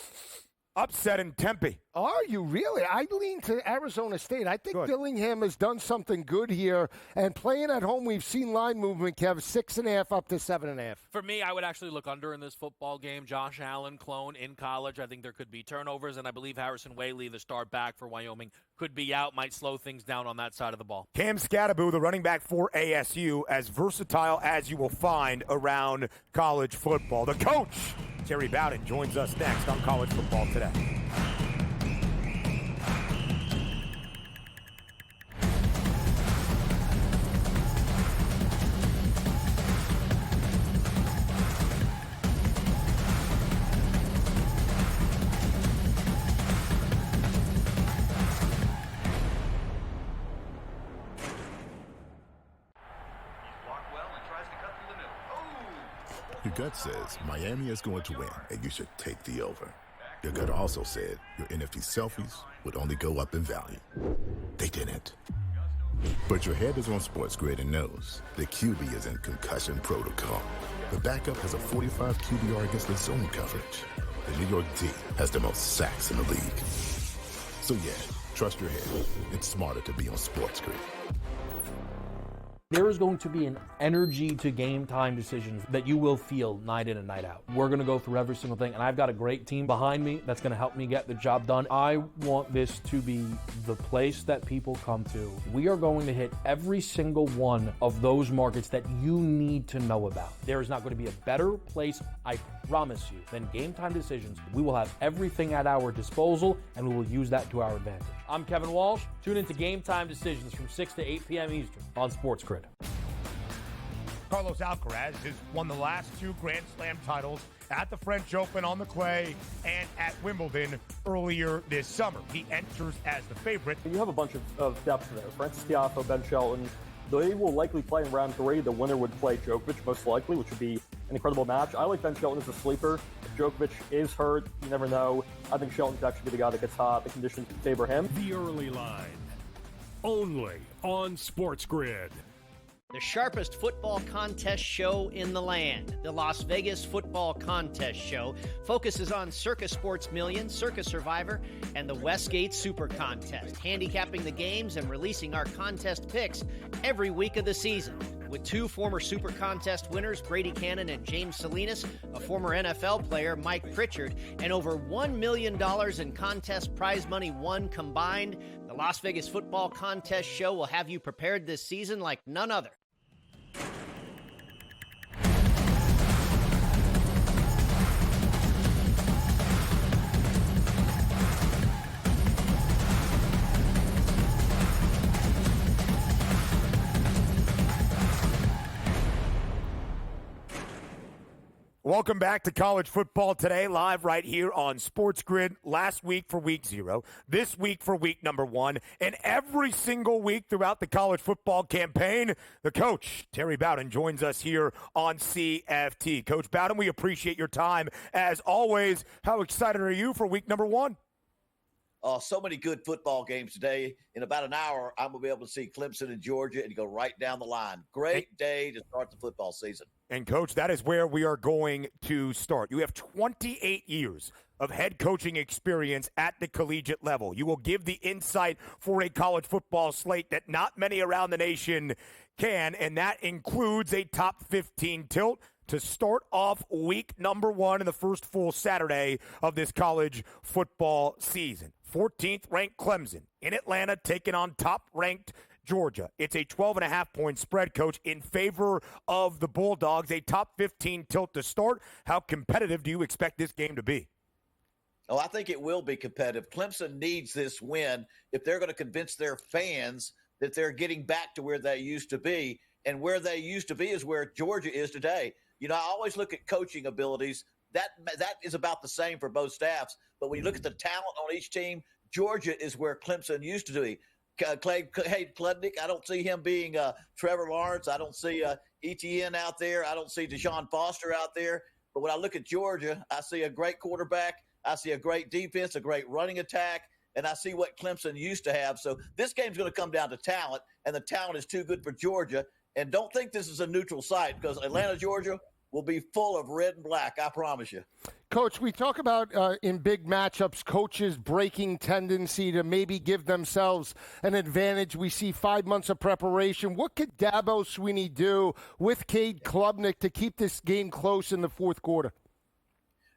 upset in Tempe. Are you really? I lean to Arizona State. I think Dillingham has done something good here. And playing at home, we've seen line movement, Kev, 6.5 up to 7.5. For me, I would actually look under in this football game. Josh Allen, clone in college. I think there could be turnovers, and I believe Harrison Whaley, the star back for Wyoming, could be out, might slow things down on that side of the ball. Cam Scattaboo, the running back for ASU, as versatile as you will find around college football. The coach Terry Bowden joins us next on College Football Today. Your gut says Miami is going to win, and you should take the over. Your gut also said your NFT selfies would only go up in value. They didn't. But your head is on SportsGrid and knows the QB is in concussion protocol. The backup has a 45 QBR against the zone coverage. The New York D has the most sacks in the league. So yeah, trust your head. It's smarter to be on SportsGrid. There is going to be an energy to game time decisions that you will feel night in and night out. We're going to go through every single thing, and I've got a great team behind me that's going to help me get the job done. I want this to be the place that people come to. We are going to hit every single one of those markets that you need to know about. There is not going to be a better place, I promise you, than Game Time Decisions. We will have everything at our disposal, and we will use that to our advantage. I'm Kevin Walsh. Tune into Game Time Decisions from 6 to 8 p.m. Eastern on SportsGrid. Carlos Alcaraz has won the last 2 Grand Slam titles at the French Open on the clay and at Wimbledon earlier this summer. He enters as the favorite. You have a bunch of depth there. Francis Tiafoe, Ben Shelton. They will likely play in round 3. The winner would play Djokovic, most likely, which would be an incredible match. I like Ben Shelton as a sleeper. If Djokovic is hurt, you never know. I think Shelton could actually be the guy that gets hot. The conditions could favor him. The early line, only on SportsGrid. The sharpest football contest show in the land, the Las Vegas Football Contest Show, focuses on Circa Sports Million, Circa Survivor, and the Westgate Super Contest, handicapping the games and releasing our contest picks every week of the season. With 2 former Super Contest winners, Brady Cannon and James Salinas, a former NFL player, Mike Pritchard, and over $1 million in contest prize money won combined, the Las Vegas Football Contest Show will have you prepared this season like none other. Welcome back to College Football Today, live right here on SportsGrid. Last week for week 0, this week for week number 1, and every single week throughout the college football campaign, the coach, Terry Bowden, joins us here on CFT. Coach Bowden, we appreciate your time. As always, how excited are you for week number 1? So many good football games today. In about an hour, I'm going to be able to see Clemson and Georgia and go right down the line. Great day to start the football season. And, Coach, that is where we are going to start. You have 28 years of head coaching experience at the collegiate level. You will give the insight for a college football slate that not many around the nation can, and that includes a top 15 tilt to start off week number 1 and the first full Saturday of this college football season. 14th ranked Clemson in Atlanta taking on top-ranked Georgia. It's a 12.5-point spread, Coach, in favor of the Bulldogs. A top 15 tilt to start. How competitive do you expect this game to be? Oh, I think it will be competitive. Clemson needs this win if they're going to convince their fans that they're getting back to where they used to be. And where they used to be is where Georgia is today. You know, I always look at coaching abilities. That is about the same for both staffs. But when you look at the talent on each team, Georgia is where Clemson used to be. Clay Kludnick, I don't see him being Trevor Lawrence. I don't see Etienne out there. I don't see Deshaun Foster out there. But when I look at Georgia, I see a great quarterback. I see a great defense, a great running attack, and I see what Clemson used to have. So this game's going to come down to talent, and the talent is too good for Georgia. And don't think this is a neutral site because Atlanta, Georgia will be full of red and black, I promise you. Coach, we talk about in big matchups, coaches breaking tendency to maybe give themselves an advantage. We see 5 months of preparation. What could Dabo Swinney do with Cade Klubnik to keep this game close in the fourth quarter?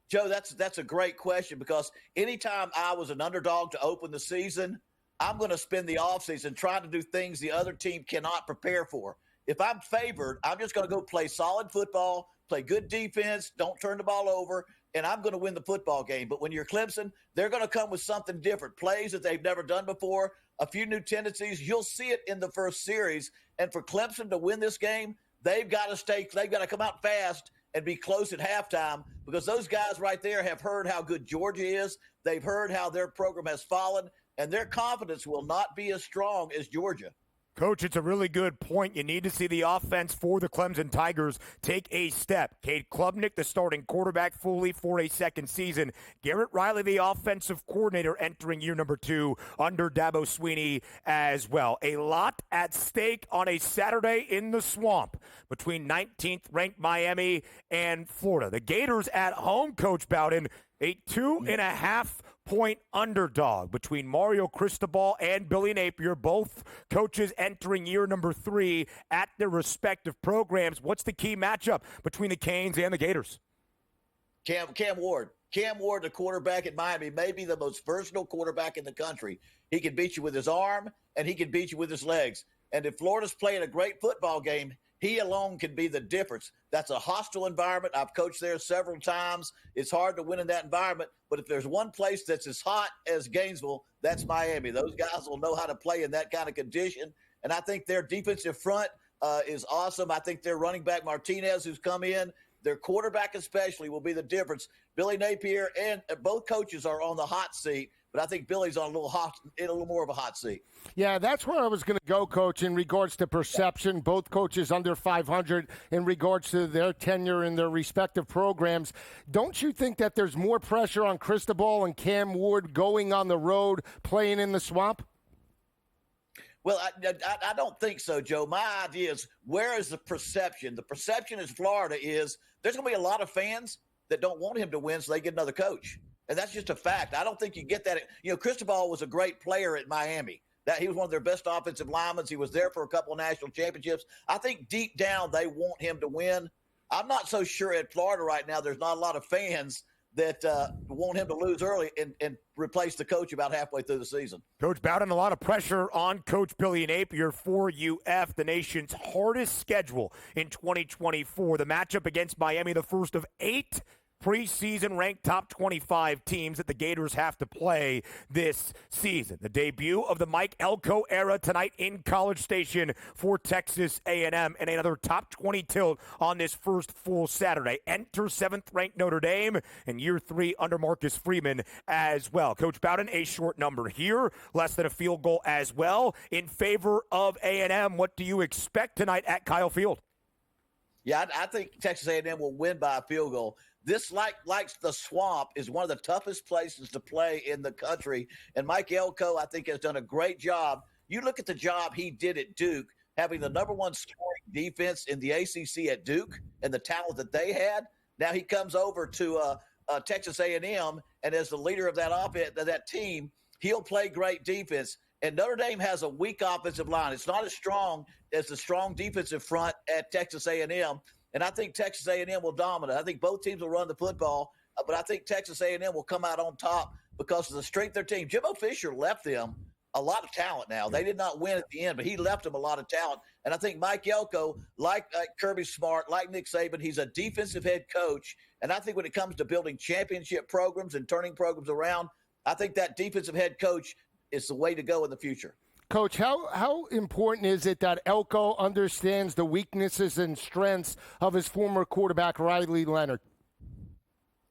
Joe, that's a great question because anytime I was an underdog to open the season, I'm going to spend the offseason trying to do things the other team cannot prepare for. If I'm favored, I'm just going to go play solid football, play good defense, don't turn the ball over, and I'm going to win the football game. But when you're Clemson, they're going to come with something different, plays that they've never done before, a few new tendencies. You'll see it in the first series. And for Clemson to win this game, they've got to come out fast and be close at halftime, because those guys right there have heard how good Georgia is. They've heard how their program has fallen, and their confidence will not be as strong as Georgia. Coach, it's a really good point. You need to see the offense for the Clemson Tigers take a step. Cade Klubnik, the starting quarterback, fully for a second season. Garrett Riley, the offensive coordinator, entering year number 2 under Dabo Swinney as well. A lot at stake on a Saturday in the Swamp between 19th-ranked Miami and Florida. The Gators at home, Coach Bowden, a 2.5-point underdog between Mario Cristobal and Billy Napier, both coaches entering year number 3 at their respective programs. What's the key matchup between the Canes and the Gators? Cam Ward. Cam Ward, the quarterback at Miami, may be the most versatile quarterback in the country. He can beat you with his arm, and he can beat you with his legs. And if Florida's playing a great football game, he alone can be the difference. That's a hostile environment. I've coached there several times. It's hard to win in that environment. But if there's one place that's as hot as Gainesville, that's Miami. Those guys will know how to play in that kind of condition. And I think their defensive front is awesome. I think their running back Martinez, who's come in, their quarterback especially, will be the difference. Billy Napier and both coaches are on the hot seat, but I think Billy's on a little more of a hot seat. Yeah, that's where I was going to go, Coach, in regards to perception. Both coaches under 500 in regards to their tenure in their respective programs. Don't you think that there's more pressure on Cristobal and Cam Ward going on the road, playing in the Swamp? Well, I don't think so, Joe. My idea is, where is the perception? The perception is Florida is there's going to be a lot of fans that don't want him to win, so they get another coach. And that's just a fact. I don't think you get that. Cristobal was a great player at Miami. That he was one of their best offensive linemen. He was there for a couple of national championships. I think deep down they want him to win. I'm not so sure at Florida right now there's not a lot of fans that want him to lose early and replace the coach about halfway through the season. Coach Bowden, a lot of pressure on Coach Billy Napier for UF, the nation's hardest schedule in 2024. The matchup against Miami, the first of 8 preseason ranked top 25 teams that the Gators have to play this season. The debut of the Mike Elko era tonight in College Station for Texas A&M, and another top 20 tilt on this first full Saturday. Enter 7th-ranked Notre Dame and year 3 under Marcus Freeman as well. Coach Bowden, a short number here, less than a field goal as well in favor of A&M. What do you expect tonight at Kyle Field? Yeah, I think Texas A&M will win by a field goal. This, like the Swamp, is one of the toughest places to play in the country. And Mike Elko, I think, has done a great job. You look at the job he did at Duke, having the number 1 scoring defense in the ACC at Duke and the talent that they had. Now he comes over to Texas A&M, and as the leader of that that team, he'll play great defense. And Notre Dame has a weak offensive line. It's not as strong as the strong defensive front at Texas A&M. And I think Texas A&M will dominate. I think both teams will run the football, but I think Texas A&M will come out on top because of the strength of their team. Jimbo Fisher left them a lot of talent now. They did not win at the end, but he left them a lot of talent. And I think Mike Elko, like Kirby Smart, like Nick Saban, he's a defensive head coach. And I think when it comes to building championship programs and turning programs around, I think that defensive head coach is the way to go in the future. Coach, how important is it that Elko understands the weaknesses and strengths of his former quarterback, Riley Leonard?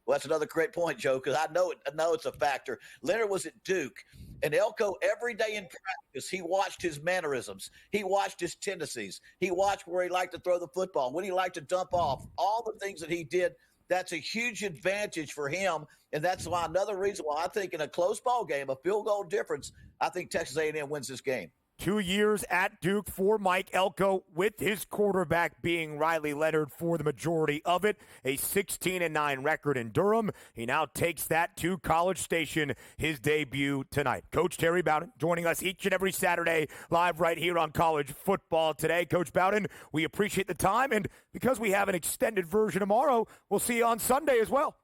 Well, that's another great point, Joe, because I know it's a factor. Leonard was at Duke, and Elko, every day in practice, he watched his mannerisms. He watched his tendencies. He watched where he liked to throw the football, when he liked to dump off, all the things that he did. That's a huge advantage for him, and that's why another reason why I think in a close ball game, a field goal difference, I think Texas A&M wins this game. 2 years at Duke for Mike Elko, with his quarterback being Riley Leonard for the majority of it. A 16-9 record in Durham. He now takes that to College Station, his debut tonight. Coach Terry Bowden joining us each and every Saturday live right here on College Football Today. Coach Bowden, we appreciate the time, and because we have an extended version tomorrow, we'll see you on Sunday as well.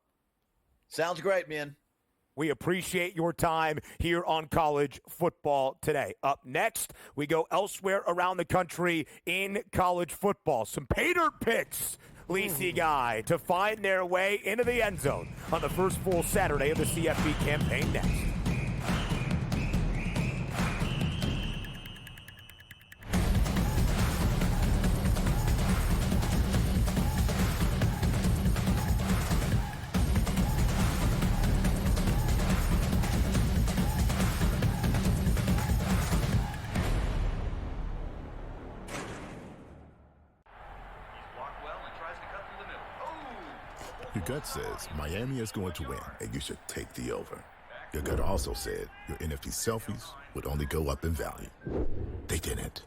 Sounds great, man. We appreciate your time here on College Football Today. Up next, we go elsewhere around the country in college football. Some pay dirt picks, Lisi guy, to find their way into the end zone on the first full Saturday of the CFB campaign next. Your gut says Miami is going to win, and you should take the over. Your gut also said your NFT selfies would only go up in value. They didn't.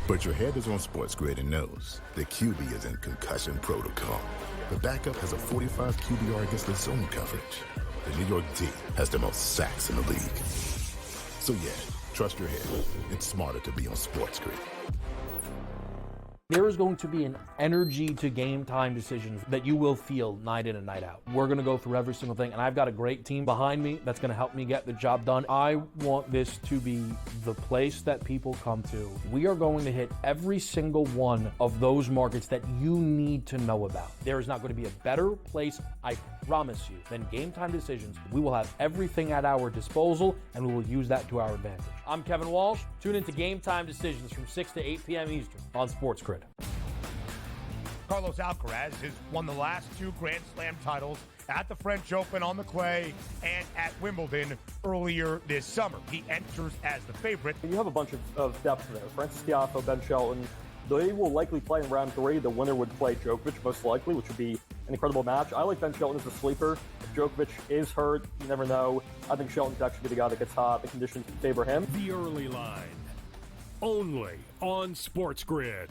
But your head is on SportsGrid and knows the QB is in concussion protocol. The backup has a 45 QBR against the zone coverage. The New York D has the most sacks in the league. So yeah, trust your head. It's smarter to be on SportsGrid. There is going to be an energy to game time decisions that you will feel night in and night out. We're going to go through every single thing, and I've got a great team behind me that's going to help me get the job done. I want this to be the place that people come to. We are going to hit every single one of those markets that you need to know about. There is not going to be a better place, I promise you, than Game Time Decisions. We will have everything at our disposal, and we will use that to our advantage. I'm Kevin Walsh. Tune into Game Time Decisions from 6 to 8 p.m. Eastern on SportsGrid. Carlos Alcaraz has won the last 2 Grand Slam titles at the French Open on the clay and at Wimbledon earlier this summer. He enters as the favorite. You have a bunch of depth there. Francis Tiafoe, Ben Shelton, they will likely play in round 3. The winner would play Djokovic, most likely, which would be an incredible match. I like Ben Shelton as a sleeper. If Djokovic is hurt, you never know. I think Shelton could actually be the guy that gets hot. The conditions favor him. The early line, only on SportsGrid.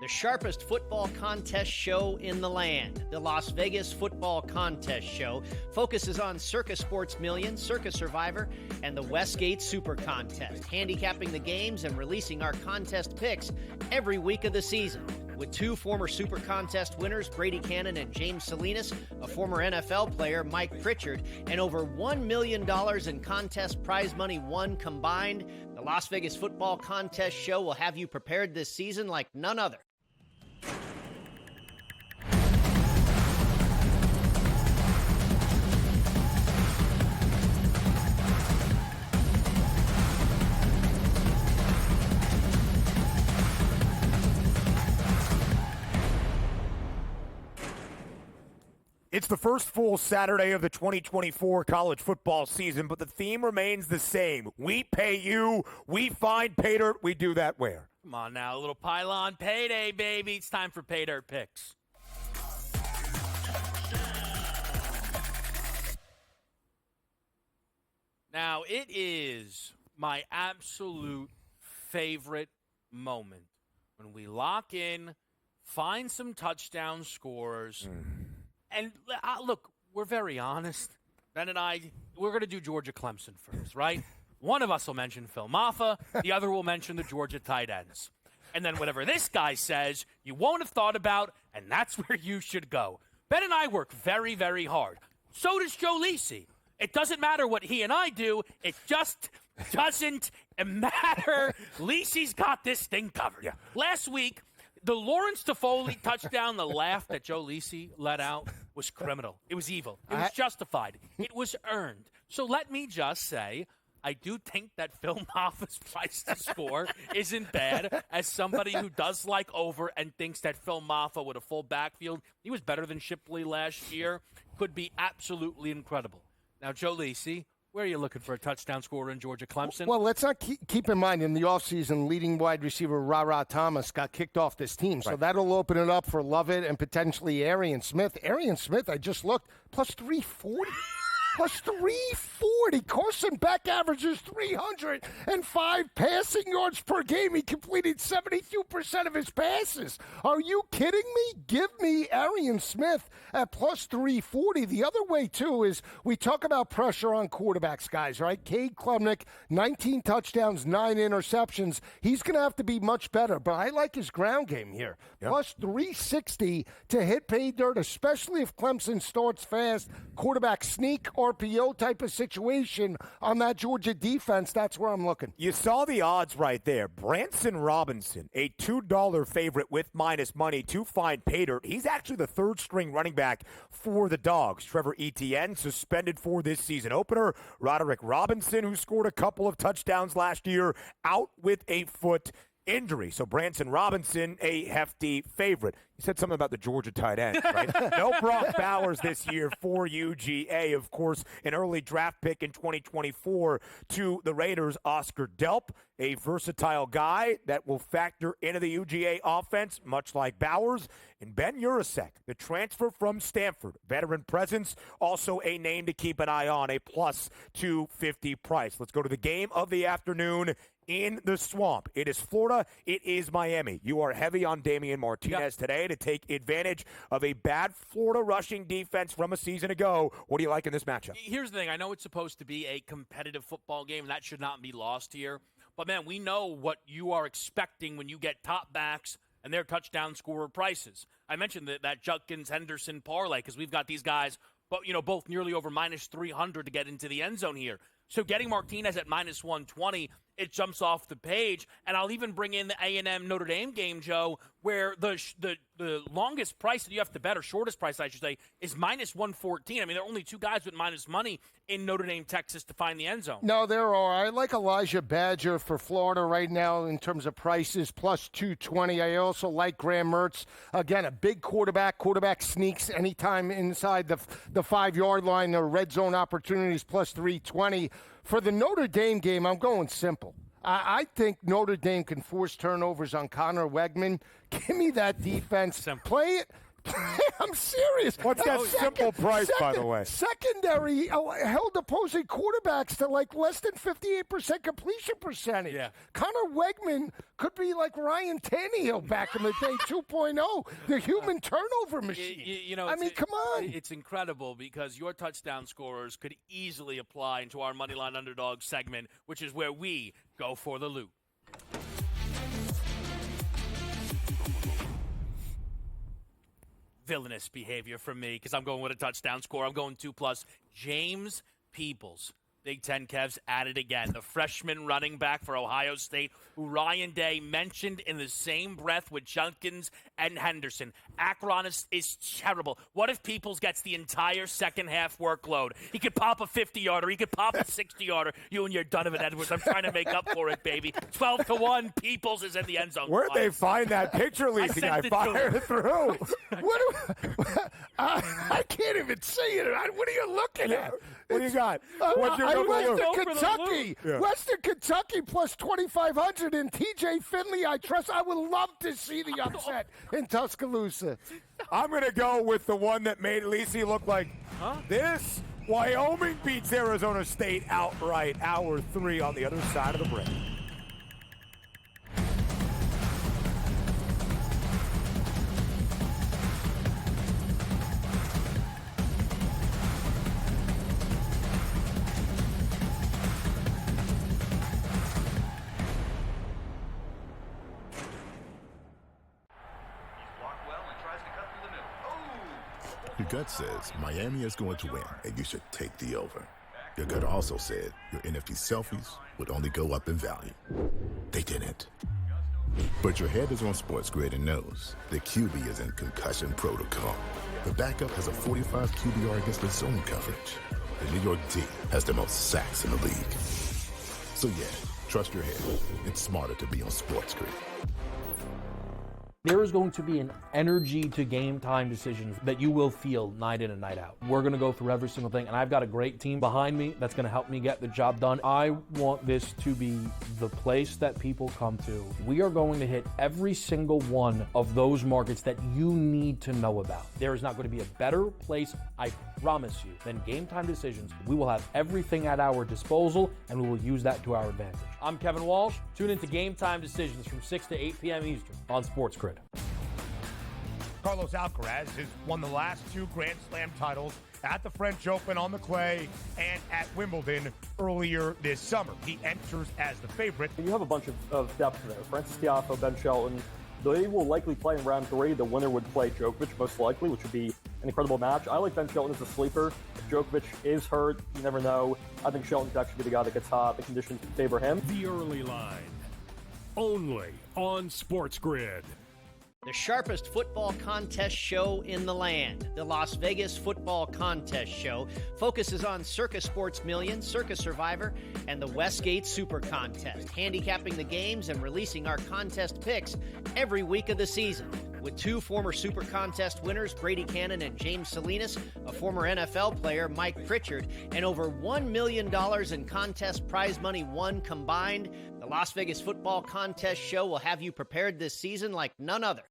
The sharpest football contest show in the land, the Las Vegas Football Contest Show, focuses on Circa Sports Million, Circa Survivor, and the Westgate Super Contest, handicapping the games and releasing our contest picks every week of the season. With 2 former Super Contest winners, Brady Cannon and James Salinas, a former NFL player, Mike Pritchard, and over $1 million in contest prize money won combined, the Las Vegas Football Contest Show will have you prepared this season like none other. It's the first full Saturday of the 2024 college football season, but the theme remains the same. We pay you, we find pay dirt, we do that where? Come on now, a little pylon payday, baby. It's time for Pay Dirt Picks. Now, it is my absolute favorite moment when we lock in, find some touchdown scorers, and look, we're very honest. Ben and I, we're going to do Georgia-Clemson first, right? One of us will mention Phil Maffa. The other will mention the Georgia tight ends. And then whatever this guy says, you won't have thought about, and that's where you should go. Ben and I work very, very hard. So does Joe Lisi. It doesn't matter what he and I do. It just doesn't matter. Lisi's got this thing covered. Yeah. Last week, the Lawrence Toffoli touchdown, the laugh that Joe Lisi let out was criminal. It was evil. It was justified. It was earned. So let me just say, I do think that Phil Maffa's price to score isn't bad. As somebody who does like over and thinks that Phil Maffa with a full backfield, he was better than Shipley last year, could be absolutely incredible. Now, Joe Lisi, where are you looking for a touchdown scorer in Georgia-Clemson? Well, let's not keep in mind, in the offseason, leading wide receiver Ra Thomas got kicked off this team. So that'll open it up for Lovett and potentially Arian Smith. Arian Smith, I just looked, plus 340. Plus 340. Carson Beck averages 305 passing yards per game. He completed 72% of his passes. Are you kidding me? Give me Arian Smith at plus 340. The other way, too, is we talk about pressure on quarterbacks, guys, right? Cade Klubnik, 19 touchdowns, 9 interceptions. He's going to have to be much better, but I like his ground game here. Yep. Plus 360 to hit pay dirt, especially if Clemson starts fast. Quarterback sneak RPO type of situation on that Georgia defense, that's where I'm looking. You saw the odds right there. Branson Robinson, a $2 favorite with minus money to find pay dirt. He's actually the third-string running back for the Dogs. Trevor Etienne suspended for this season opener. Roderick Robinson, who scored a couple of touchdowns last year, out with a foot injury. So Branson Robinson, a hefty favorite. You said something about the Georgia tight end, right? No Brock Bowers this year for UGA. Of course, an early draft pick in 2024 to the Raiders, Oscar Delp, a versatile guy that will factor into the UGA offense, much like Bowers. And Ben Urasek, the transfer from Stanford, veteran presence, also a name to keep an eye on, a plus 250 price. Let's go to the game of the afternoon in the Swamp. It is Florida. It is Miami. You are heavy on Damian Martinez today to take advantage of a bad Florida rushing defense from a season ago. What do you like in this matchup? Here's the thing. I know it's supposed to be a competitive football game, and that should not be lost here. But, man, we know what you are expecting when you get top backs and their touchdown scorer prices. I mentioned that Judkins-Henderson parlay because we've got these guys, both nearly over minus 300 to get into the end zone here. So getting Martinez at minus 120, it jumps off the page. And I'll even bring in the A&M Notre Dame game, Joe, where the longest price that you have to bet, or shortest price, I should say, is minus 114. I mean, there are only two guys with minus money in Notre Dame, Texas to find the end zone. No, there are. I like Elijah Badger for Florida right now in terms of prices, plus 220. I also like Graham Mertz. Again, a big quarterback. Quarterback sneaks anytime inside the 5-yard line. The red zone opportunities, plus 320. For the Notre Dame game, I'm going simple. I think Notre Dame can force turnovers on Connor Wegman. Give me that defense. Play it. I'm serious. What's that simple price, by the way? Secondary held opposing quarterbacks to like less than 58% completion percentage. Yeah. Connor Wegman could be like Ryan Tannehill back in the day 2.0, the human turnover machine. Come on. It's incredible because your touchdown scorers could easily apply into our Moneyline Underdog segment, which is where we go for the loot. Villainous behavior from me because I'm going with a touchdown score. I'm going 2+. James Peoples, Big Ten Kev's at it again. The freshman running back for Ohio State, who Ryan Day mentioned in the same breath with Judkins and Henderson. Akron is terrible. What if Peoples gets the entire second half workload? He could pop a 50-yarder. He could pop a 60-yarder. You and your Donovan Edwards. I'm trying to make up for it, baby. 12-1. Peoples is in the end zone. Where'd they find that picture, Lisi? I fired through. I can't even see it. What are you looking at? What do you got? What's your Western Kentucky. Yeah. Western Kentucky plus 2,500 and TJ Finley. I trust. I would love to see the upset in Tuscaloosa. I'm going to go with the one that made Lisi look like this. Wyoming beats Arizona State outright. Hour 3 on the other side of the break. Your gut says Miami is going to win, and you should take the over. Your gut also said your NFT selfies would only go up in value. They didn't. But your head is on SportsGrid and knows the QB is in concussion protocol. The backup has a 45 QBR against the zone coverage. The New York D has the most sacks in the league. So yeah, trust your head. It's smarter to be on SportsGrid. There is going to be an energy to game time decisions that you will feel night in and night out. We're going to go through every single thing, and I've got a great team behind me that's going to help me get the job done. I want this to be the place that people come to. We are going to hit every single one of those markets that you need to know about. There is not going to be a better place, I promise you, than Game Time Decisions. We will have everything at our disposal, and we will use that to our advantage. I'm Kevin Walsh. Tune into Game Time Decisions from 6 to 8 p.m. Eastern on SportsGrid. Carlos Alcaraz has won the last 2 Grand Slam titles at the French Open on the clay and at Wimbledon earlier this summer. He enters as the favorite. You have a bunch of depth there. Francis Tiafoe, Ben Shelton. They will likely play in round 3. The winner would play Djokovic, most likely, which would be an an incredible match. I like Ben Shelton as a sleeper. If Djokovic is hurt, you never know. I think Shelton could actually be the guy that gets hot. The conditions favor him. The early line, only on SportsGrid. The sharpest football contest show in the land, the Las Vegas Football Contest Show, focuses on Circa Sports Million, Circa Survivor, and the Westgate Super Contest, handicapping the games and releasing our contest picks every week of the season. With two former Super Contest winners, Brady Cannon and James Salinas, a former NFL player, Mike Pritchard, and over $1 million in contest prize money won combined, the Las Vegas Football Contest Show will have you prepared this season like none other.